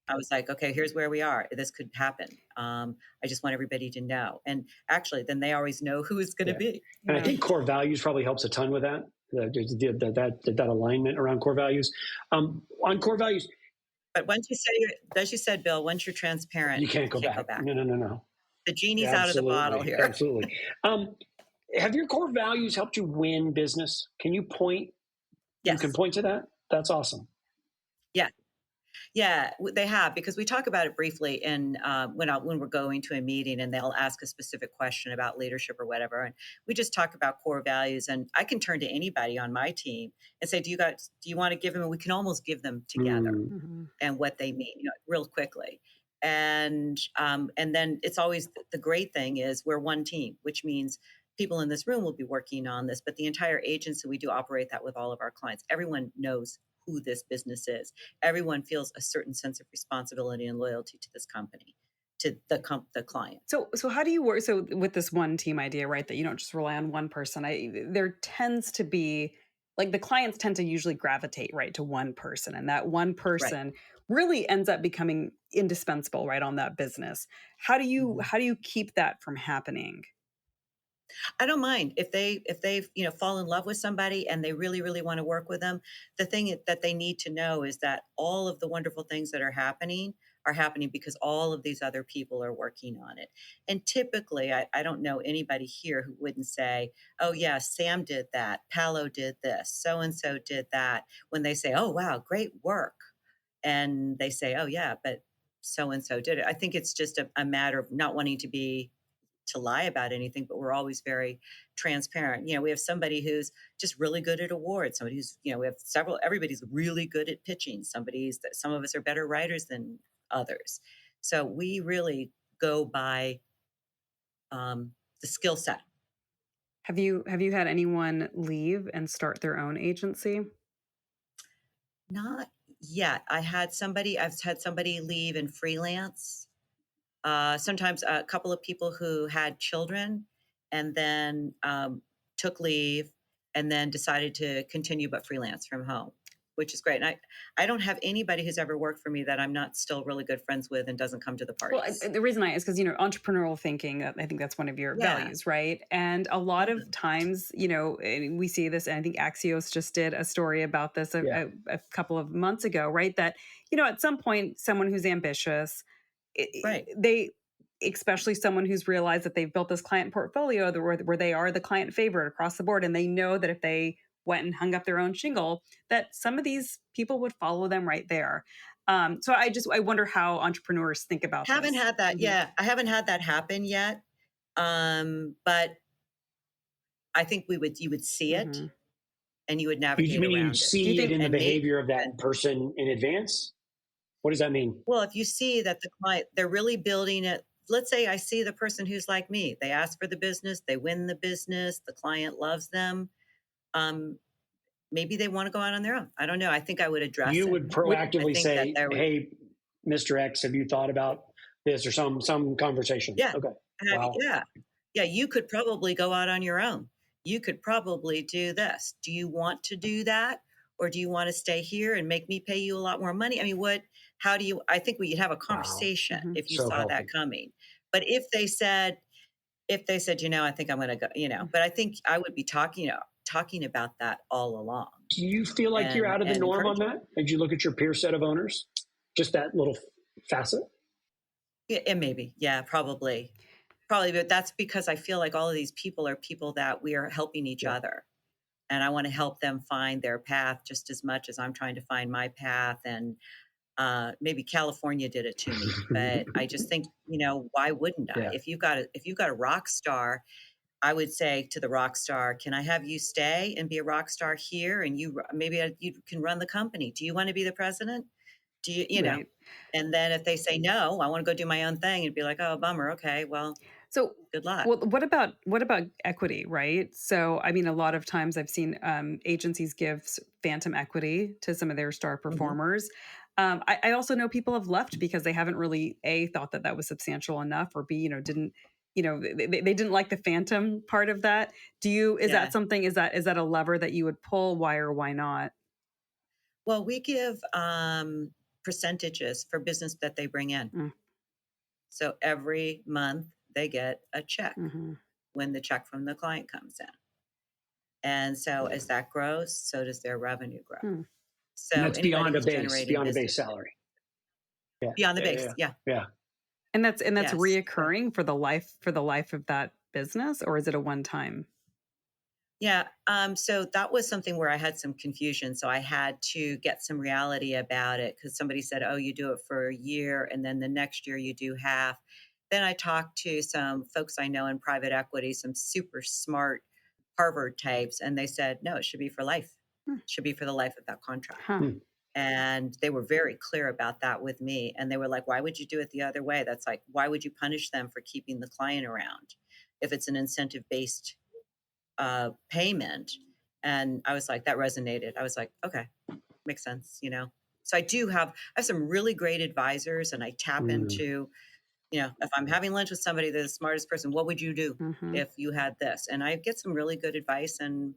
I was like, okay, here's where we are. This could happen. I just want everybody to know. And actually, then they always know who it's going to be. And I think core values probably helps a ton with that. That alignment around core values. On core values. But once you say, as you said, Bill, once you're transparent, you can't go back. No. The genie's out of the bottle here. Absolutely. Have your core values helped you win business? Can you point? Yes. You can point to that? That's awesome. Yeah, they have, because we talk about it briefly in when we're going to a meeting and they'll ask a specific question about leadership or whatever. And we just talk about core values, and I can turn to anybody on my team and say, do you want to give them? And we can almost give them together and what they mean, real quickly. And then it's always, the great thing is we're one team, which means people in this room will be working on this, but the entire agency, we do operate that with all of our clients. Everyone knows who this business is. Everyone feels a certain sense of responsibility and loyalty to this company, to the client. So how do you work? So with this one team idea, right, that you don't just rely on one person, there tends to be, like, the clients tend to usually gravitate right to one person, and that one person really ends up becoming indispensable, right, on that business. How do you keep that from happening? I don't mind if they fall in love with somebody and they really, really want to work with them. The thing that they need to know is that all of the wonderful things that are happening because all of these other people are working on it. And typically, I don't know anybody here who wouldn't say, oh yeah, Sam did that, Paolo did this, so-and-so did that, when they say, oh wow, great work. And they say, oh yeah, but so-and-so did it. I think it's just a matter of not wanting to lie about anything, but we're always very transparent. We have somebody who's just really good at awards. Somebody who's, we have everybody's really good at pitching. Some of us are better writers than others. So we really go by the skill set. Have you had anyone leave and start their own agency? Not yet. I've had somebody leave and freelance. Sometimes a couple of people who had children and then took leave and then decided to continue but freelance from home, which is great. And I don't have anybody who's ever worked for me that I'm not still really good friends with and doesn't come to the parties. Well, the reason is because, entrepreneurial thinking, I think that's one of your values, right? And a lot of times, we see this, and I think Axios just did a story about this a couple of months ago, right? That, at some point, someone who's ambitious, they, especially someone who's realized that they've built this client portfolio where they are the client favorite across the board, and they know that if they went and hung up their own shingle, that some of these people would follow them right there. So I wonder how entrepreneurs think about haven't this. Had that. Yeah, I haven't had that happen yet. But I think you would see it and you would navigate around it. You'd see it in the behavior of that person in advance? What does that mean? Well, if you see that the client, they're really building it. Let's say I see the person who's like me. They ask for the business, they win the business, the client loves them. Maybe they want to go out on their own. I don't know. I think I would address You it. would proactively say, hey, Mr. X, have you thought about this, or some conversation? Yeah. Okay. Wow. Yeah. You could probably go out on your own. You could probably do this. Do you want to do that? Or do you want to stay here and make me pay you a lot more money? I mean, I think we'd have a conversation if you saw that coming. But if they said, I think I'm going to go, but I think I would be talking about that all along. Do you feel like you're out of the norm on that? Did you look at your peer set of owners? Just that little facet? It maybe. Yeah, probably. But that's because I feel like all of these people are people that we are helping each other. And I want to help them find their path just as much as I'm trying to find my path. And maybe California did it to me, but I just think, why wouldn't I? If you've got a rock star, I would say to the rock star, can I have you stay and be a rock star here? And you can run the company. Do you want to be the president? Do you know? And then if they say no, I want to go do my own thing, and be like, oh, bummer. Okay, well, so good luck. Well, what about equity, right? So, I mean, a lot of times I've seen agencies give phantom equity to some of their star performers. I also know people have left because they haven't really thought that was substantial enough, or B, didn't. They didn't like the phantom part of that. Is that something? Is that a lever that you would pull? Why or why not? Well, we give percentages for business that they bring in. So every month they get a check when the check from the client comes in. And so as that grows, so does their revenue grow. So and that's beyond a base salary. Yeah. Beyond the base. Yeah. And that's reoccurring for the life of that business, or is it a one time? Yeah. So that was something where I had some confusion. So I had to get some reality about it, because somebody said, oh, you do it for a year, and then the next year you do half. Then I talked to some folks I know in private equity, some super smart Harvard types, and they said, no, it should be for life. It should be for the life of that contract. And they were very clear about that with me. And they were like, why would you do it the other way? That's like, why would you punish them for keeping the client around if it's an incentive-based payment? And I was like, that resonated. I was like, okay, makes sense, So I have some really great advisors, and I tap into, if I'm having lunch with somebody that's the smartest person, what would you do if you had this? And I get some really good advice, and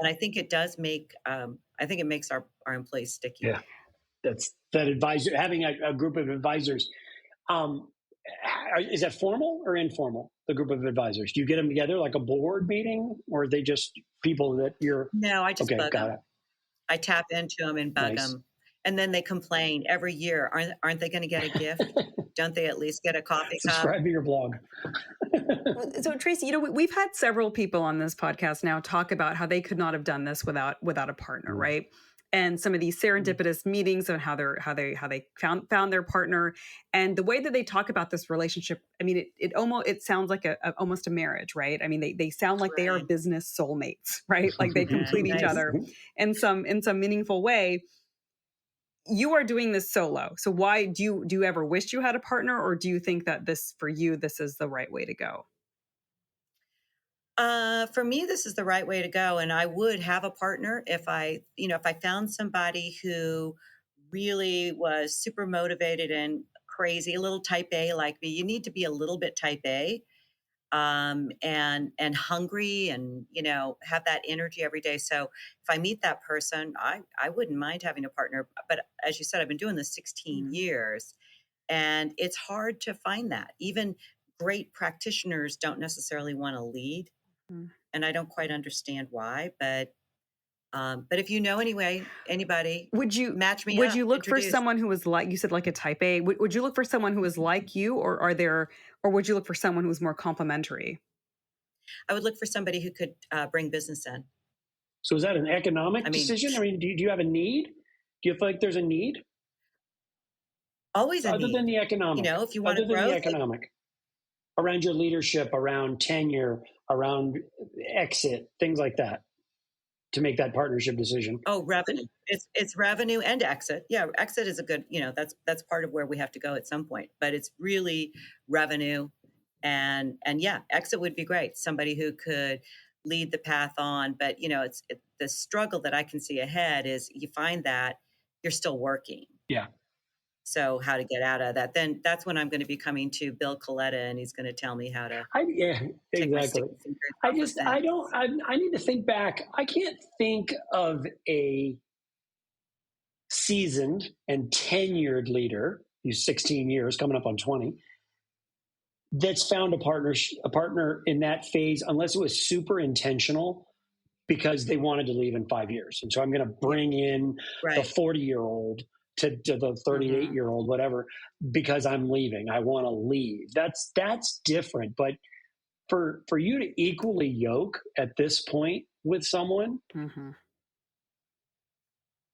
I think it does make, it makes our employees sticky. Yeah, that's that advisor, having a group of advisors. Is that formal or informal, the group of advisors? Do you get them together like a board meeting, or are they just people that you're... No, I just bug them. I tap into them and bug them. And then they complain every year. Aren't they going to get a gift? Don't they at least get a coffee cup? Subscribe to your blog. So Tracy, we've had several people on this podcast now talk about how they could not have done this without a partner, right? And some of these serendipitous meetings and how they found their partner, and the way that they talk about this relationship. I mean, it sounds like almost a marriage, right? I mean, they sound like they are business soulmates, right? Like they complete each other in some meaningful way. You are doing this solo, so why do you ever wish you had a partner, or do you think that this is the right way to go? For me, this is the right way to go. And I would have a partner if I found somebody who really was super motivated and crazy, a little type A like me. You need to be a little bit type A, and hungry, and, have that energy every day. So if I meet that person, I wouldn't mind having a partner. But as you said, I've been doing this 16 years, and it's hard to find that. Even great practitioners don't necessarily want to lead. And I don't quite understand why, but if anybody, would you match me? Would you look for someone who was like you said, like a type A? Would you look for someone who was like you, or would you look for someone who was more complementary? I would look for somebody who could bring business in. So is that an economic decision? I mean, do you have a need? Do you feel like there's a need? Always a need. Other than the economic. If you want to grow. Other than the economic. Around your leadership, around tenure, around exit, things like that, to make that partnership decision. Oh, revenue. It's revenue and exit. Yeah, exit is a good, that's part of where we have to go at some point. But it's really revenue, and yeah, exit would be great. Somebody who could lead the path on. But the struggle that I can see ahead is you find that you're still working. Yeah. So how to get out of that? Then that's when I'm going to be coming to Bill Coletta, and he's going to tell me how to. Exactly. I need to think back. I can't think of a seasoned and tenured leader, who's 16 years, coming up on 20, that's found a partner in that phase, unless it was super intentional because they wanted to leave in 5 years. And so I'm going to bring in the 40-year-old to the 38-year-old, whatever, because I'm leaving. I want to leave. That's different. But for you to equally yoke at this point with someone,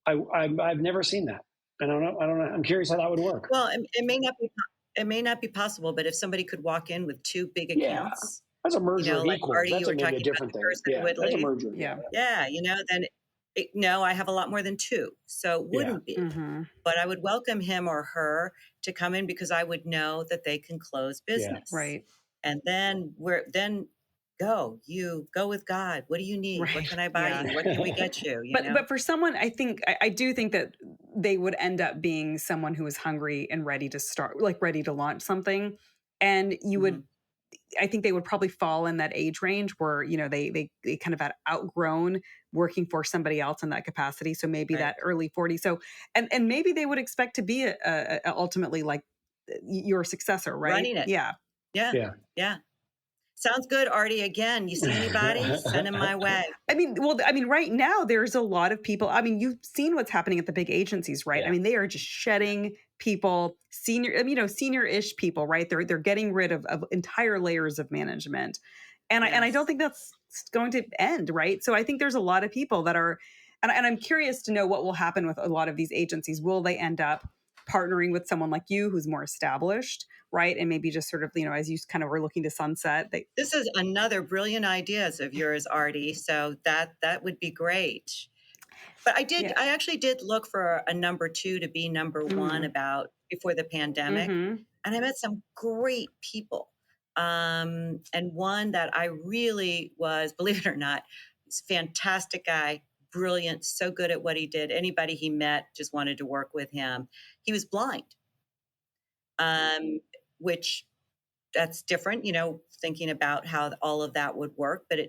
I've never seen that. I don't know. I'm curious how that would work. Well, it may not be possible, but if somebody could walk in with two big accounts, that's a merger of like equals. Aarti, That's you were maybe a talking different about thing. the person would That's a leave. merger. Then no, I have a lot more than two, so it wouldn't be. But I would welcome him or her to come in because I would know that they can close business, right? And then go with God. What do you need? Right. What can I buy you? What can we get you? But for someone, I do think that they would end up being someone who is hungry and ready to start, like ready to launch something. And you would, I think they would probably fall in that age range where, they kind of had outgrown working for somebody else in that capacity. So maybe that early 40s. So, and maybe they would expect to be ultimately like your successor, right? Running it. Yeah. Sounds good, Aarti. Again, you see anybody? Send them my way. Right now there's a lot of people. You've seen what's happening at the big agencies, right? Yeah. They are just shedding people, senior-ish people, right? They're getting rid of entire layers of management, and I don't think that's going to end, right? So I think there's a lot of people that are, and I'm curious to know what will happen with a lot of these agencies. Will they end up partnering with someone like you who's more established, right? And maybe just sort of, as you kind of were looking to sunset. This is another brilliant ideas of yours, Aarti. So that would be great. But I actually did look for a number two to be number one about before the pandemic. And I met some great people. And one that I really was, believe it or not, he's a fantastic guy, brilliant, so good at what he did. Anybody he met just wanted to work with him. He was blind, which that's different, thinking about how all of that would work. But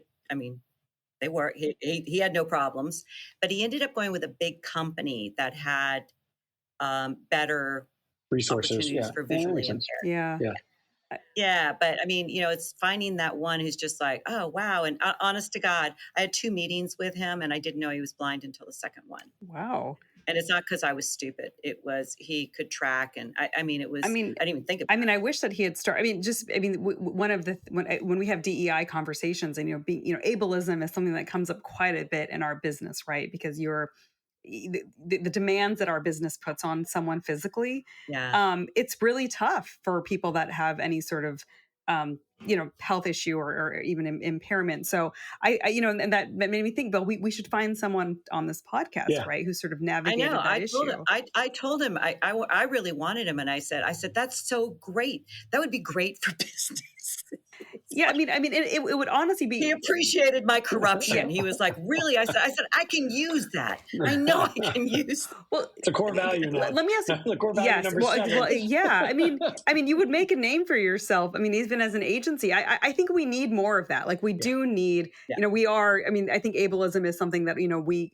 they were, he had no problems, but he ended up going with a big company that had better resources opportunities for visually impaired. Yeah. But it's finding that one who's just like, oh, wow. And honest to God, I had 2 meetings with him and I didn't know he was blind until the second one. Wow. And it's not because I was stupid. It was, he could track. And I didn't even think about it. I wish that he had started. One of the, when we have DEI conversations and, ableism is something that comes up quite a bit in our business, right? Because the demands that our business puts on someone physically, it's really tough for people that have any sort of health issue or even impairment. So and that made me think, Bill, we should find someone on this podcast, right, who sort of navigated that issue. I told him I really wanted him, and I said that's so great. That would be great for business. It would honestly be. He appreciated my corruption. He was like, really? I said, I can use that. I know I can use that. Well, it's a core value now. Let me ask you. The core value number 7. Well, yeah. You would make a name for yourself. Even as an agency, I think we need more of that. Like we do need, we are, I think ableism is something that,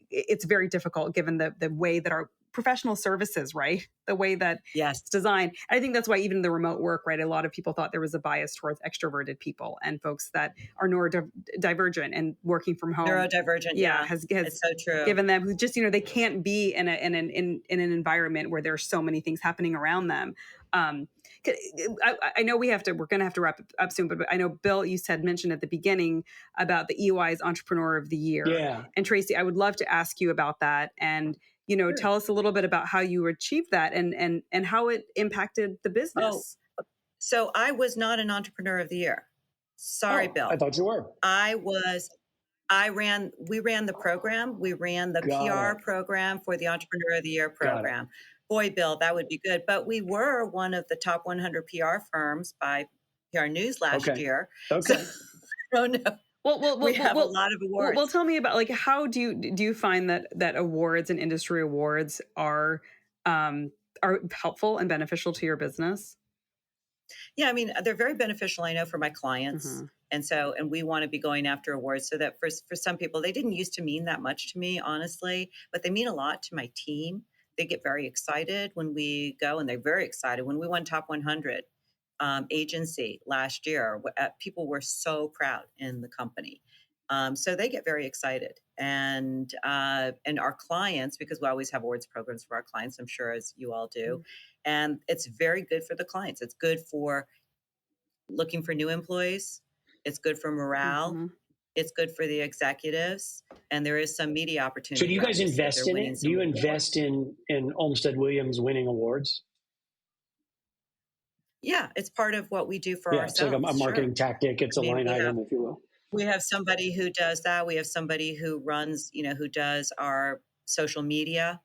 it's very difficult given the way that our professional services, right? The way that it's designed. I think that's why even the remote work, right? A lot of people thought there was a bias towards extroverted people and folks that are neurodivergent and working from home. Neurodivergent, has it's so true. Given them who just, they can't be in an environment where there's so many things happening around them. I know we're going to have to wrap up soon, but I know, Bill, you mentioned at the beginning about the EY's Entrepreneur of the Year. Yeah. And Tracy, I would love to ask you about that and, tell us a little bit about how you achieved that and how it impacted the business. Oh, so I was not an Entrepreneur of the Year. Sorry, Bill. I thought you were. We ran the program. We ran the PR program for the Entrepreneur of the Year program. Boy, Bill, that would be good. But we were one of the top 100 PR firms by PR News last year. Okay. So, oh, no. We have a lot of awards. Well, tell me about how do you find that awards and industry awards are helpful and beneficial to your business? Yeah, they're very beneficial, I know, for my clients. And we want to be going after awards so that for some people, they didn't used to mean that much to me, honestly, but they mean a lot to my team. They get very excited when we go, and they're very excited when we won Top 100 agency last year. People were so proud in the company. So they get very excited, and our clients, because we always have awards programs for our clients, I'm sure as you all do, and it's very good for the clients. It's good for looking for new employees. It's good for morale. Mm-hmm. It's good for the executives, and there is some media opportunity. So do you guys obviously. invest They're in winning it? Do some you awards. invest in Olmstead Williams winning awards? Yeah, it's part of what we do for Yeah, ourselves. it's like a marketing Sure. tactic. It's I a mean, line item, if you will. we have somebody who does that. We have somebody who runs, who does our social media.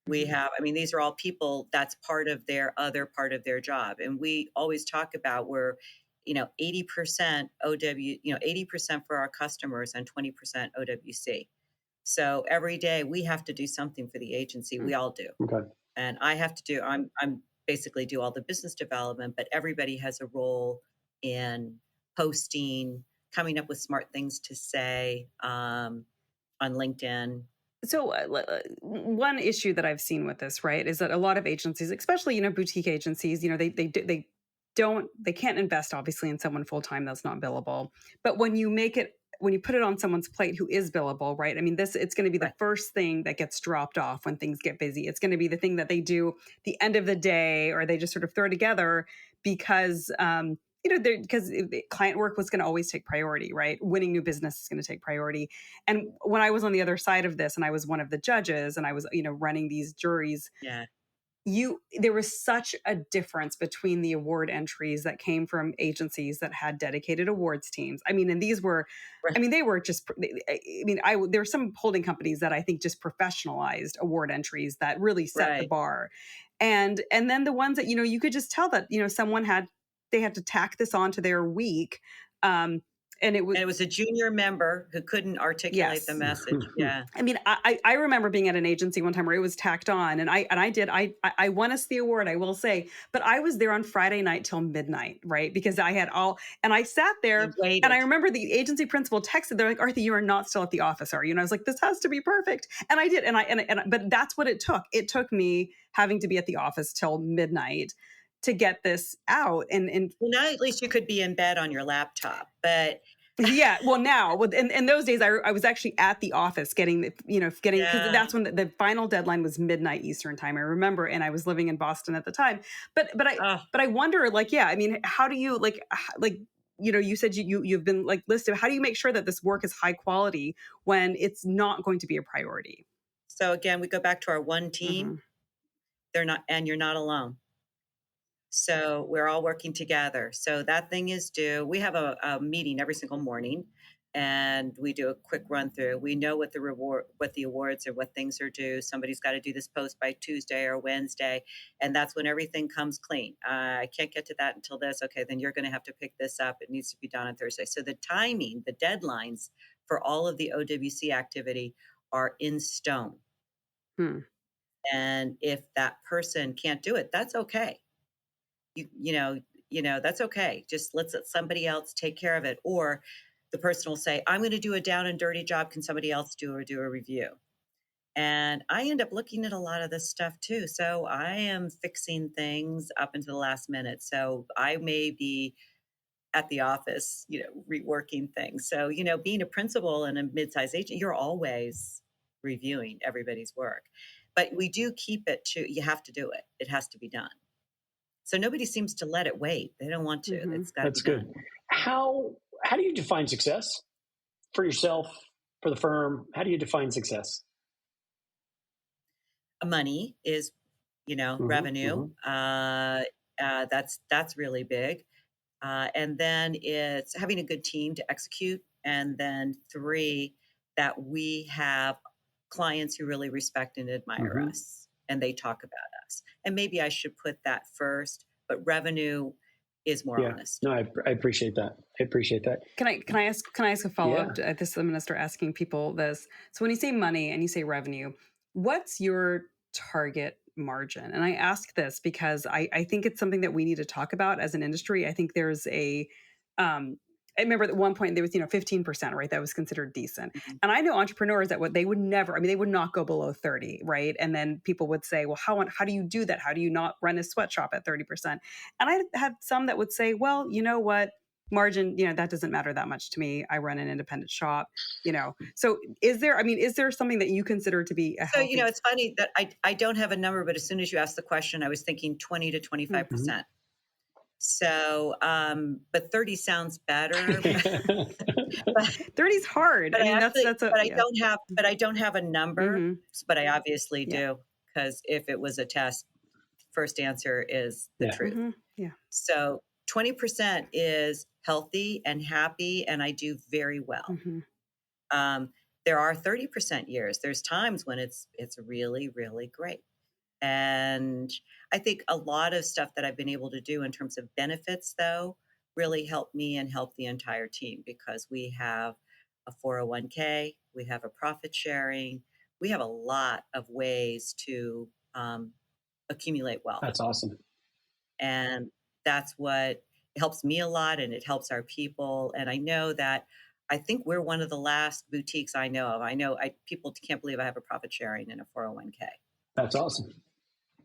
We have, I mean, these are all people that's part of their other part of their job. And we always talk about where, 80% OW, 80% for our customers and 20% OWC. So every day we have to do something for the agency. We all do. Okay. And I have to do, I'm basically do all the business development, but everybody has a role in posting, coming up with smart things to say on LinkedIn. So one issue that I've seen with this, right, is that a lot of agencies, especially, boutique agencies, they can't invest obviously in someone full-time that's not billable. But when you put it on someone's plate who is billable, right? I mean, it's going to be the first thing that gets dropped off when things get busy. It's going to be the thing that they do the end of the day, or they just sort of throw together because, because client work was going to always take priority, right? Winning new business is going to take priority. And when I was on the other side of this, and I was one of the judges, and I was, running these juries, there was such a difference between the award entries that came from agencies that had dedicated awards teams. I mean, and these were, they were just, there were some holding companies that I think just professionalized award entries that really set the bar. And then the ones that, you could just tell that, they had to tack this onto their week. And it was a junior member who couldn't articulate the message. Yeah. I mean, I remember being at an agency one time where it was tacked on, and I won us the award, I will say, but I was there on Friday night till midnight, right? Because I had and I sat there, and I remember the agency principal texted, they're like, "Aarti, you are not still at the office, are you?" And I was like, "This has to be perfect." And I did. But that's what it took. It took me having to be at the office till midnight to get this out. And well, now at least you could be in bed on your laptop, but yeah, well, now in those days, I was actually at the office getting because that's when the final deadline was midnight Eastern time. I remember, and I was living in Boston at the time. But I wonder, I mean, how do you you said you've been listed. How do you make sure that this work is high quality when it's not going to be a priority? So again, we go back to our one team. Mm-hmm. They're not, and you're not alone. So we're all working together. So that thing is due. We have a meeting every single morning, and we do a quick run through. We know what the awards or what things are due. Somebody's got to do this post by Tuesday or Wednesday, and that's when everything comes clean. I can't get to that until this. Okay, then you're going to have to pick this up. It needs to be done on Thursday. So the timing, the deadlines for all of the OWC activity are in stone. And if that person can't do it, that's okay. That's okay. Just let somebody else take care of it. Or the person will say, I'm going to do a down and dirty job. Can somebody else do a review? And I end up looking at a lot of this stuff too. So I am fixing things up until the last minute. So I may be at the office, reworking things. So, being a principal in a mid-sized agency, you're always reviewing everybody's work. But we do keep it you have to do it. It has to be done. So nobody seems to let it wait. They don't want to. Mm-hmm. It's got to be good. done. How do you define success for yourself, for the firm? How do you define success? Money is, revenue. That's really big. And then it's having a good team to execute. And then 3, that we have clients who really respect and admire us, and they talk about us. And maybe I should put that first, but revenue is more honest. No, I appreciate that. Can I ask a follow-up? I'm going to start asking people this. So when you say money and you say revenue, what's your target margin? And I ask this because I think it's something that we need to talk about as an industry. I think there's I remember at one point there was, 15%, right? That was considered decent. Mm-hmm. And I know entrepreneurs that they would never, they would not go below 30, right? And then people would say, well, how do you do that? How do you not run a sweatshop at 30%? And I had some that would say, well, you know what? margin, that doesn't matter that much to me. I run an independent shop, So is there something that you consider to be a So, healthy? it's funny that I don't have a number, but as soon as you asked the question, I was thinking 20 to 25%. Mm-hmm. So, but 30 sounds better. 30 is hard. But But I don't have a number, Mm-hmm. but I obviously do, because if it was a test, first answer is the truth. Mm-hmm. Yeah. So 20% is healthy and happy, and I do very well. Mm-hmm. There are 30% years. There's times when it's really, really great. And I think a lot of stuff that I've been able to do in terms of benefits, though, really helped me and helped the entire team, because we have a 401k, we have a profit sharing, we have a lot of ways to accumulate wealth. That's awesome. And that's what helps me a lot, and it helps our people. And I know that I think we're one of the last boutiques I know of. People can't believe I have a profit sharing and a 401k. That's awesome.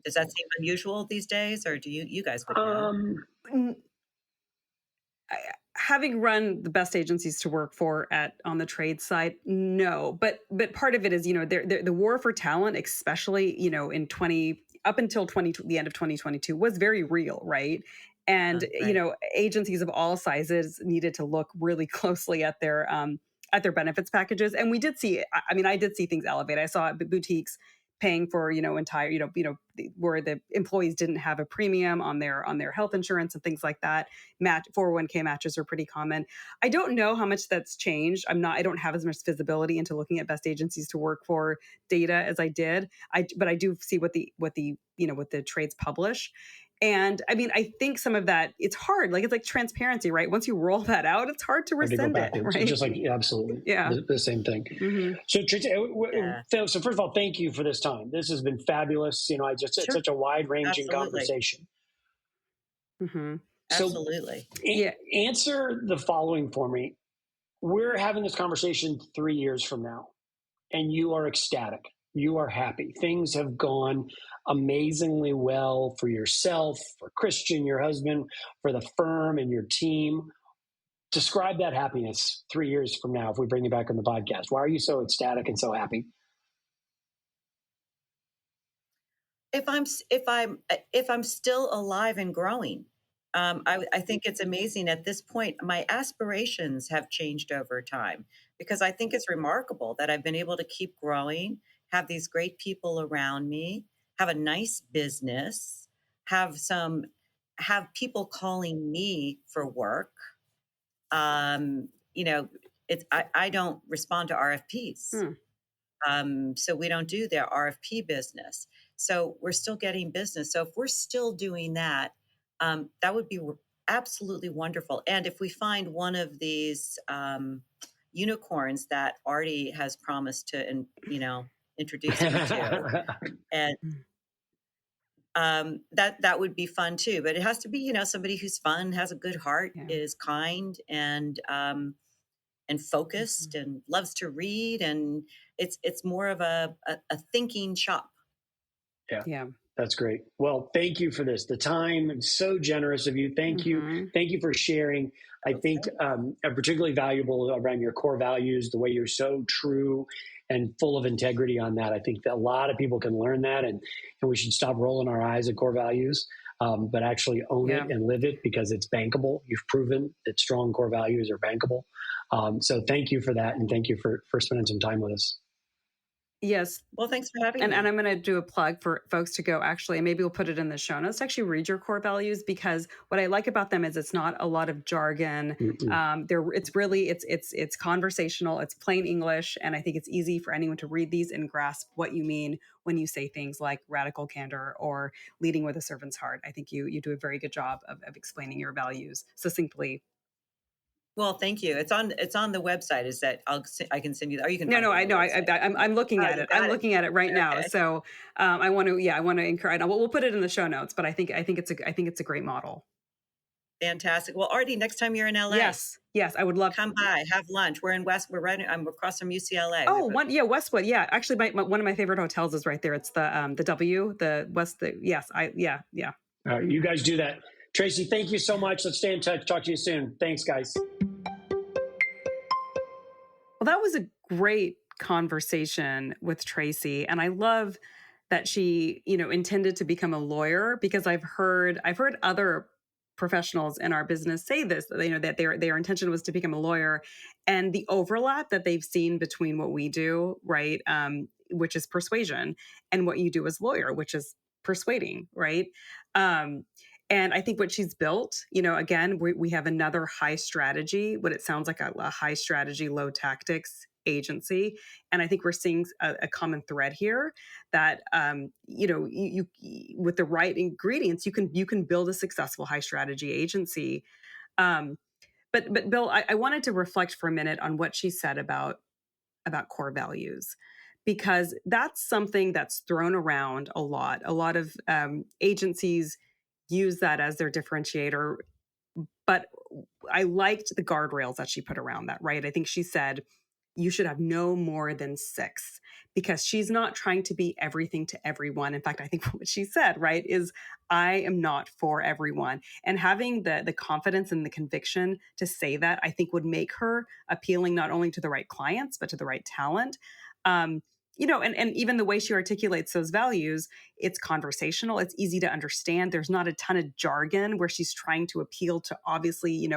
Does that seem unusual these days, or do you guys would know? Having run the best agencies to work for on the trade side, no, but part of it is, the war for talent, especially, up until the end of 2022 was very real. Right. And, Right. Agencies of all sizes needed to look really closely at their benefits packages. And we did see, I did see things elevate. I saw boutiques paying for, entire, where the employees didn't have a premium on their health insurance and things like that. 401k matches are pretty common. I don't know how much that's changed. I don't have as much visibility into looking at best agencies to work for data as I did. But I do see what the trades publish. And I think some of that, it's hard. It's like transparency, right? Once you roll that out, it's hard to rescind it. Right? Just like, absolutely. Yeah. The same thing. Mm-hmm. So Tracy, so first of all, thank you for this time. This has been fabulous. It's such a wide ranging conversation. Mm-hmm. So absolutely. Answer the following for me. We're having this conversation 3 years from now, and you are ecstatic. You are happy. Things have gone amazingly well for yourself, for Christian, your husband, for the firm and your team. Describe that happiness 3 years from now if we bring you back on the podcast. Why are you so ecstatic and so happy? If I'm still alive and growing, I think it's amazing at this point. My aspirations have changed over time, because I think it's remarkable that I've been able to keep growing, have these great people around me, have a nice business, have people calling me for work. I don't respond to RFPs. So we don't do their RFP business. So we're still getting business. So if we're still doing that, that would be absolutely wonderful. And if we find one of these unicorns that Aarti has promised to, introduce me to, and that would be fun too. But it has to be, somebody who's fun, has a good heart, is kind, and focused, and loves to read, and it's more of a thinking shop. Yeah. That's great. Well, thank you for this. The time is so generous of you. Thank you. Thank you for sharing. I think particularly valuable around your core values, the way you're so true and full of integrity on that. I think that a lot of people can learn that, and we should stop rolling our eyes at core values, but actually own it and live it, because it's bankable. You've proven that strong core values are bankable. So thank you for that. And thank you for spending some time with us. Yes. Well, thanks for having me. And I'm going to do a plug for folks to go actually, and maybe we'll put it in the show notes, to actually read your core values, because what I like about them is it's not a lot of jargon. It's conversational, it's plain English. And I think it's easy for anyone to read these and grasp what you mean when you say things like radical candor or leading with a servant's heart. I think you do a very good job of explaining your values succinctly. Well, thank you. It's on the website. Is that I can send you that, or you can. No, I know. I'm looking at it. I'm looking at it right now. So I want to encourage. We'll put it in the show notes. But I think it's a great model. Fantastic. Well, Aarti, next time you're in LA, yes, I would love. Come by, have lunch. We're in I'm across from UCLA. Oh, Westwood. Yeah, actually, one of my favorite hotels is right there. It's the W, the West. Yes, All right, you guys do that. Tracy, thank you so much. Let's stay in touch. Talk to you soon. Thanks, guys. Well, that was a great conversation with Tracy, and I love that she, intended to become a lawyer, because I've heard other professionals in our business say this, that their intention was to become a lawyer, and the overlap that they've seen between what we do, right, which is persuasion, and what you do as lawyer, which is persuading, right? Um, and I think what she's built, again, we have another high strategy, what it sounds like a high strategy, low tactics agency. And I think we're seeing a common thread here that, you with the right ingredients, you can build a successful high strategy agency. Um, but Bill, I wanted to reflect for a minute on what she said about core values, because that's something that's thrown around a lot. A lot of agencies use that as their differentiator, but I liked the guardrails that she put around that, right? I think she said you should have no more than 6, because she's not trying to be everything to everyone. In fact, I think what she said, right, is I am not for everyone. And having the confidence and the conviction to say that, I think would make her appealing not only to the right clients, but to the right talent. Um, and even the way she articulates those values, it's conversational, it's easy to understand. There's not a ton of jargon where she's trying to appeal to, obviously,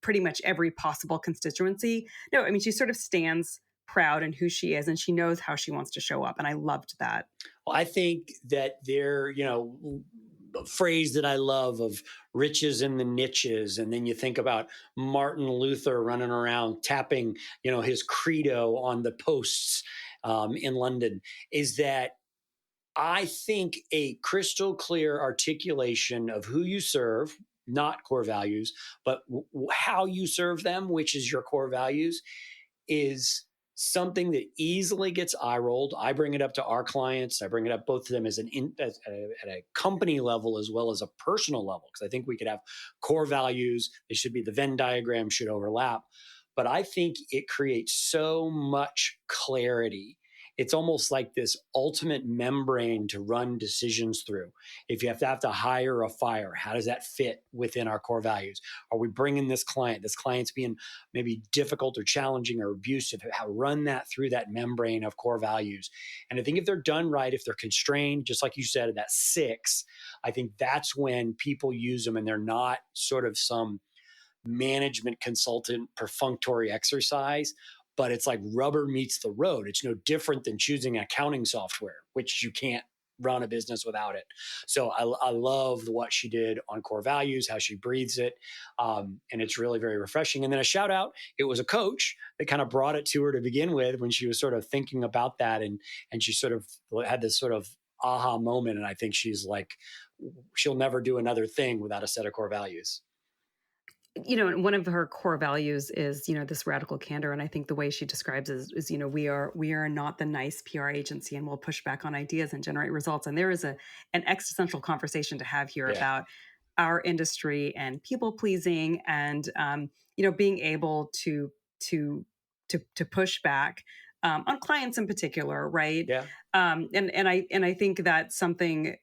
pretty much every possible constituency. No, I mean, she sort of stands proud in who she is, and she knows how she wants to show up. And I loved that. Well, I think that a phrase that I love of riches in the niches. And then you think about Martin Luther running around tapping, his credo on the posts in London, is that I think a crystal clear articulation of who you serve, not core values, but how you serve them, which is your core values, is something that easily gets eye rolled. I bring it up to our clients. I bring it up both to them at a company level as well as a personal level, because I think we could have core values. They should be, the Venn diagram should overlap. But I think it creates so much clarity. It's almost like this ultimate membrane to run decisions through. If you have to hire or fire, how does that fit within our core values? Are we bringing this client's being maybe difficult or challenging or abusive? How run that through that membrane of core values. And I think if they're done right, if they're constrained, just like you said, that 6, I think that's when people use them, and they're not sort of some management consultant perfunctory exercise, but it's like rubber meets the road. It's no different than choosing accounting software, which you can't run a business without it. So I love what she did on core values, how she breathes it. And it's really very refreshing. And then a shout out, it was a coach that kind of brought it to her to begin with when she was sort of thinking about that. And she sort of had this sort of aha moment. And I think she's like, she'll never do another thing without a set of core values. One of her core values is, this radical candor. And I think the way she describes it is, we are not the nice PR agency, and we'll push back on ideas and generate results. And there is an existential conversation to have here about our industry and people pleasing, and, being able to push back on clients in particular. Right. Yeah. And I think that's something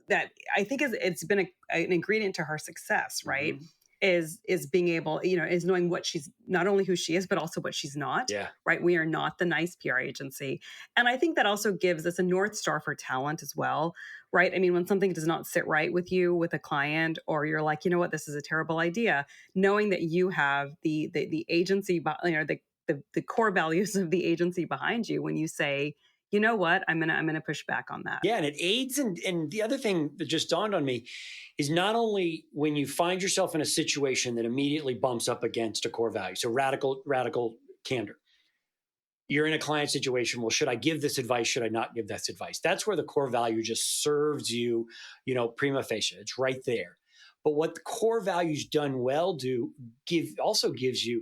that I think it's been an ingredient to her success. Right. Mm-hmm. Is being able, is knowing what she's, not only who she is, but also what she's not. Yeah. Right. We are not the nice PR agency. And I think that also gives us a North Star for talent as well. Right. I mean, when something does not sit right with you, with a client, or you're like, this is a terrible idea, knowing that you have the agency, the core values of the agency behind you when you say, you know what, I'm gonna push back on that. Yeah, and it aids. And the other thing that just dawned on me is not only when you find yourself in a situation that immediately bumps up against a core value, so radical candor. You're in a client situation. Well, should I give this advice? Should I not give this advice? That's where the core value just serves you, prima facie. It's right there. But what the core values done well gives you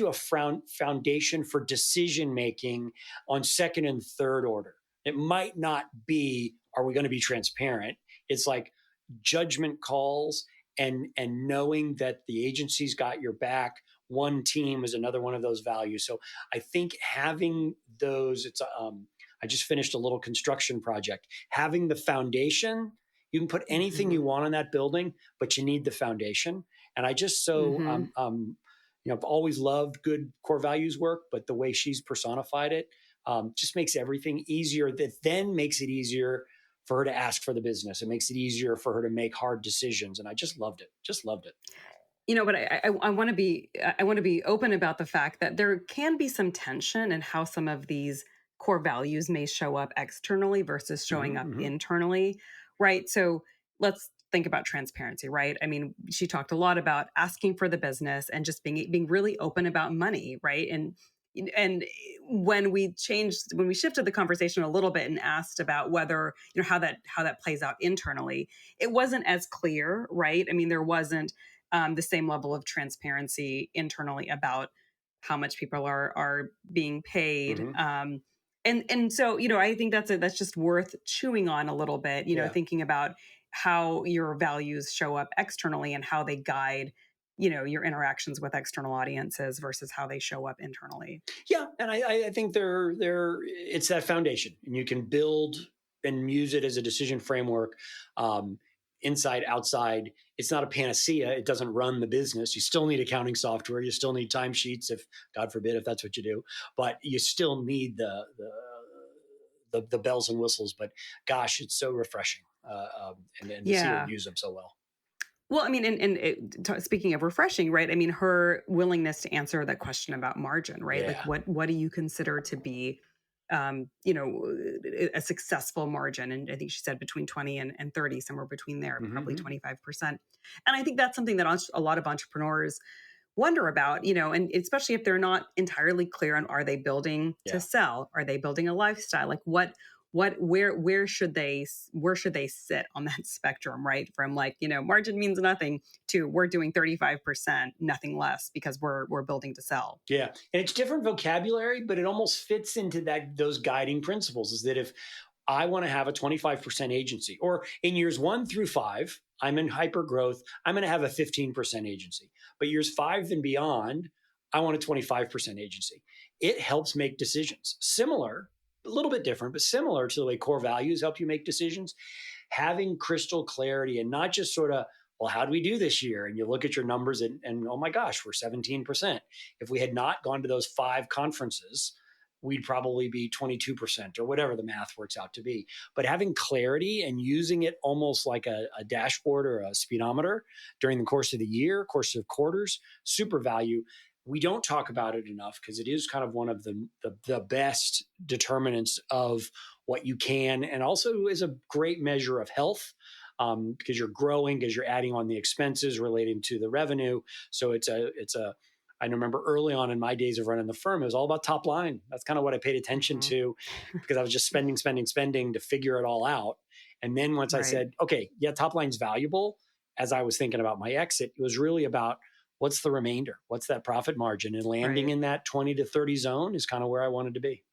a foundation for decision making on second and third order. It might not be, are we going to be transparent? It's like judgment calls and knowing that the agency's got your back. One team is another one of those values. So I think having those, I just finished a little construction project. Having the foundation You can put anything you want on that building, but you need the foundation. And I just I've always loved good core values work, but the way she's personified it just makes everything easier. That then makes it easier for her to ask for the business. It makes it easier for her to make hard decisions. And I just loved it. Just loved it. But I want to be open about the fact that there can be some tension in how some of these core values may show up externally versus showing up internally, right? So let's think about transparency, right? I mean, she talked a lot about asking for the business and just being really open about money, right? And when we shifted the conversation a little bit and asked about whether how that plays out internally, it wasn't as clear, right? I mean, there wasn't the same level of transparency internally about how much people are being paid. And so, I think that's just worth chewing on a little bit, thinking about how your values show up externally and how they guide, your interactions with external audiences versus how they show up internally. Yeah. And I think it's that foundation, and you can build and use it as a decision framework. Inside, outside, it's not a panacea. It doesn't run the business. You still need accounting software. You still need timesheets, if God forbid, if that's what you do. But you still need the bells and whistles. But gosh, it's so refreshing, and to see her use them so well. Well, I mean, speaking of refreshing, right? I mean, her willingness to answer that question about margin, right? Yeah. Like, what do you consider to be a successful margin? And I think she said between 20 and 30, somewhere between there, probably 25%. And I think that's something that a lot of entrepreneurs wonder about, and especially if they're not entirely clear on, are they building to sell? Are they building a lifestyle? Like where should they sit on that spectrum, right? From margin means nothing to we're doing 35%, nothing less, because we're building to sell. Yeah. And it's different vocabulary, but it almost fits into those guiding principles, is that if I want to have a 25% agency, or in years 1 through 5, I'm in hyper growth, I'm going to have a 15% agency. But years 5 and beyond, I want a 25% agency. It helps make decisions. Similar, a little bit different, but similar to the way core values help you make decisions. Having crystal clarity, and not just sort of, well, how do we do this year? And you look at your numbers and oh my gosh, we're 17%. If we had not gone to those 5 conferences, we'd probably be 22%, or whatever the math works out to be. But having clarity and using it almost like a dashboard or a speedometer during the course of the year, course of quarters, super value. We don't talk about it enough because it is kind of one of the best determinants of what you can, and also is a great measure of health, because you're growing, because you're adding on the expenses relating to the revenue. So I remember early on in my days of running the firm, it was all about top line. That's kind of what I paid attention to, because I was just spending to figure it all out. And then once I said, okay, yeah, top line's valuable, as I was thinking about my exit, it was really about, what's the remainder? What's that profit margin? And landing in that 20 to 30 zone is kind of where I wanted to be.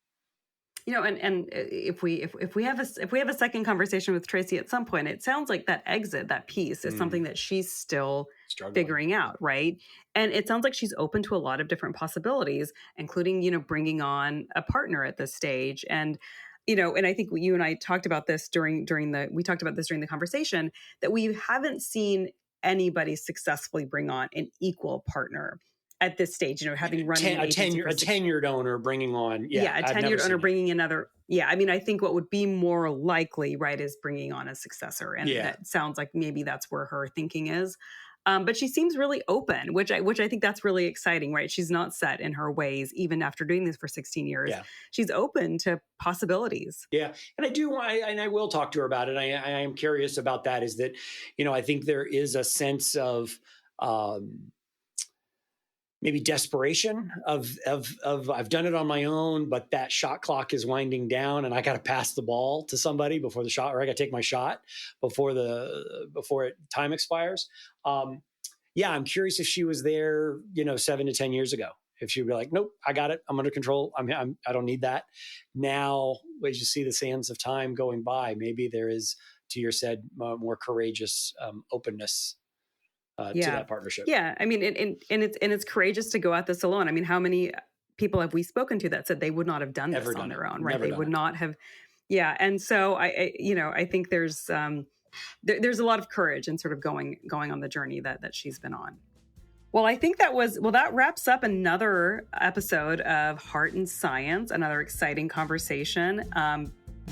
And if we have a second conversation with Tracy at some point, it sounds like that exit, that piece, is something that she's still figuring out, right? And it sounds like she's open to a lot of different possibilities, including bringing on a partner at this stage. And and I think you and I talked about this during the conversation, that we haven't seen anybody successfully bring on an equal partner at this stage, having run a tenured owner bringing on, a tenured owner bringing another. Yeah. I mean, I think what would be more likely, right, is bringing on a successor. And that sounds like maybe that's where her thinking is. But she seems really open, which I think that's really exciting, right? She's not set in her ways, even after doing this for 16 years. Yeah. She's open to possibilities. Yeah. And I will talk to her about it. I am curious about that, is that, I think there is a sense of, maybe desperation of I've done it on my own, but that shot clock is winding down, and I got to pass the ball to somebody before the shot, or I got to take my shot before time expires. I'm curious if she was there, 7 to 10 years ago, if she'd be like, nope, I got it, I'm under control, I don't need that. Now, as you see the sands of time going by, maybe there is, to your said, more courageous openness to that partnership. Yeah. I mean, and it's courageous to go at this alone. I mean, how many people have we spoken to that said they would not have done this on their own, right? They would not have. Yeah. And so I think there's, there's a lot of courage in sort of going on the journey that she's been on. Well, I think that wraps up another episode of Heart and Science, another exciting conversation.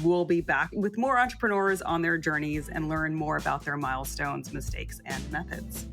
We'll be back with more entrepreneurs on their journeys and learn more about their milestones, mistakes, and methods.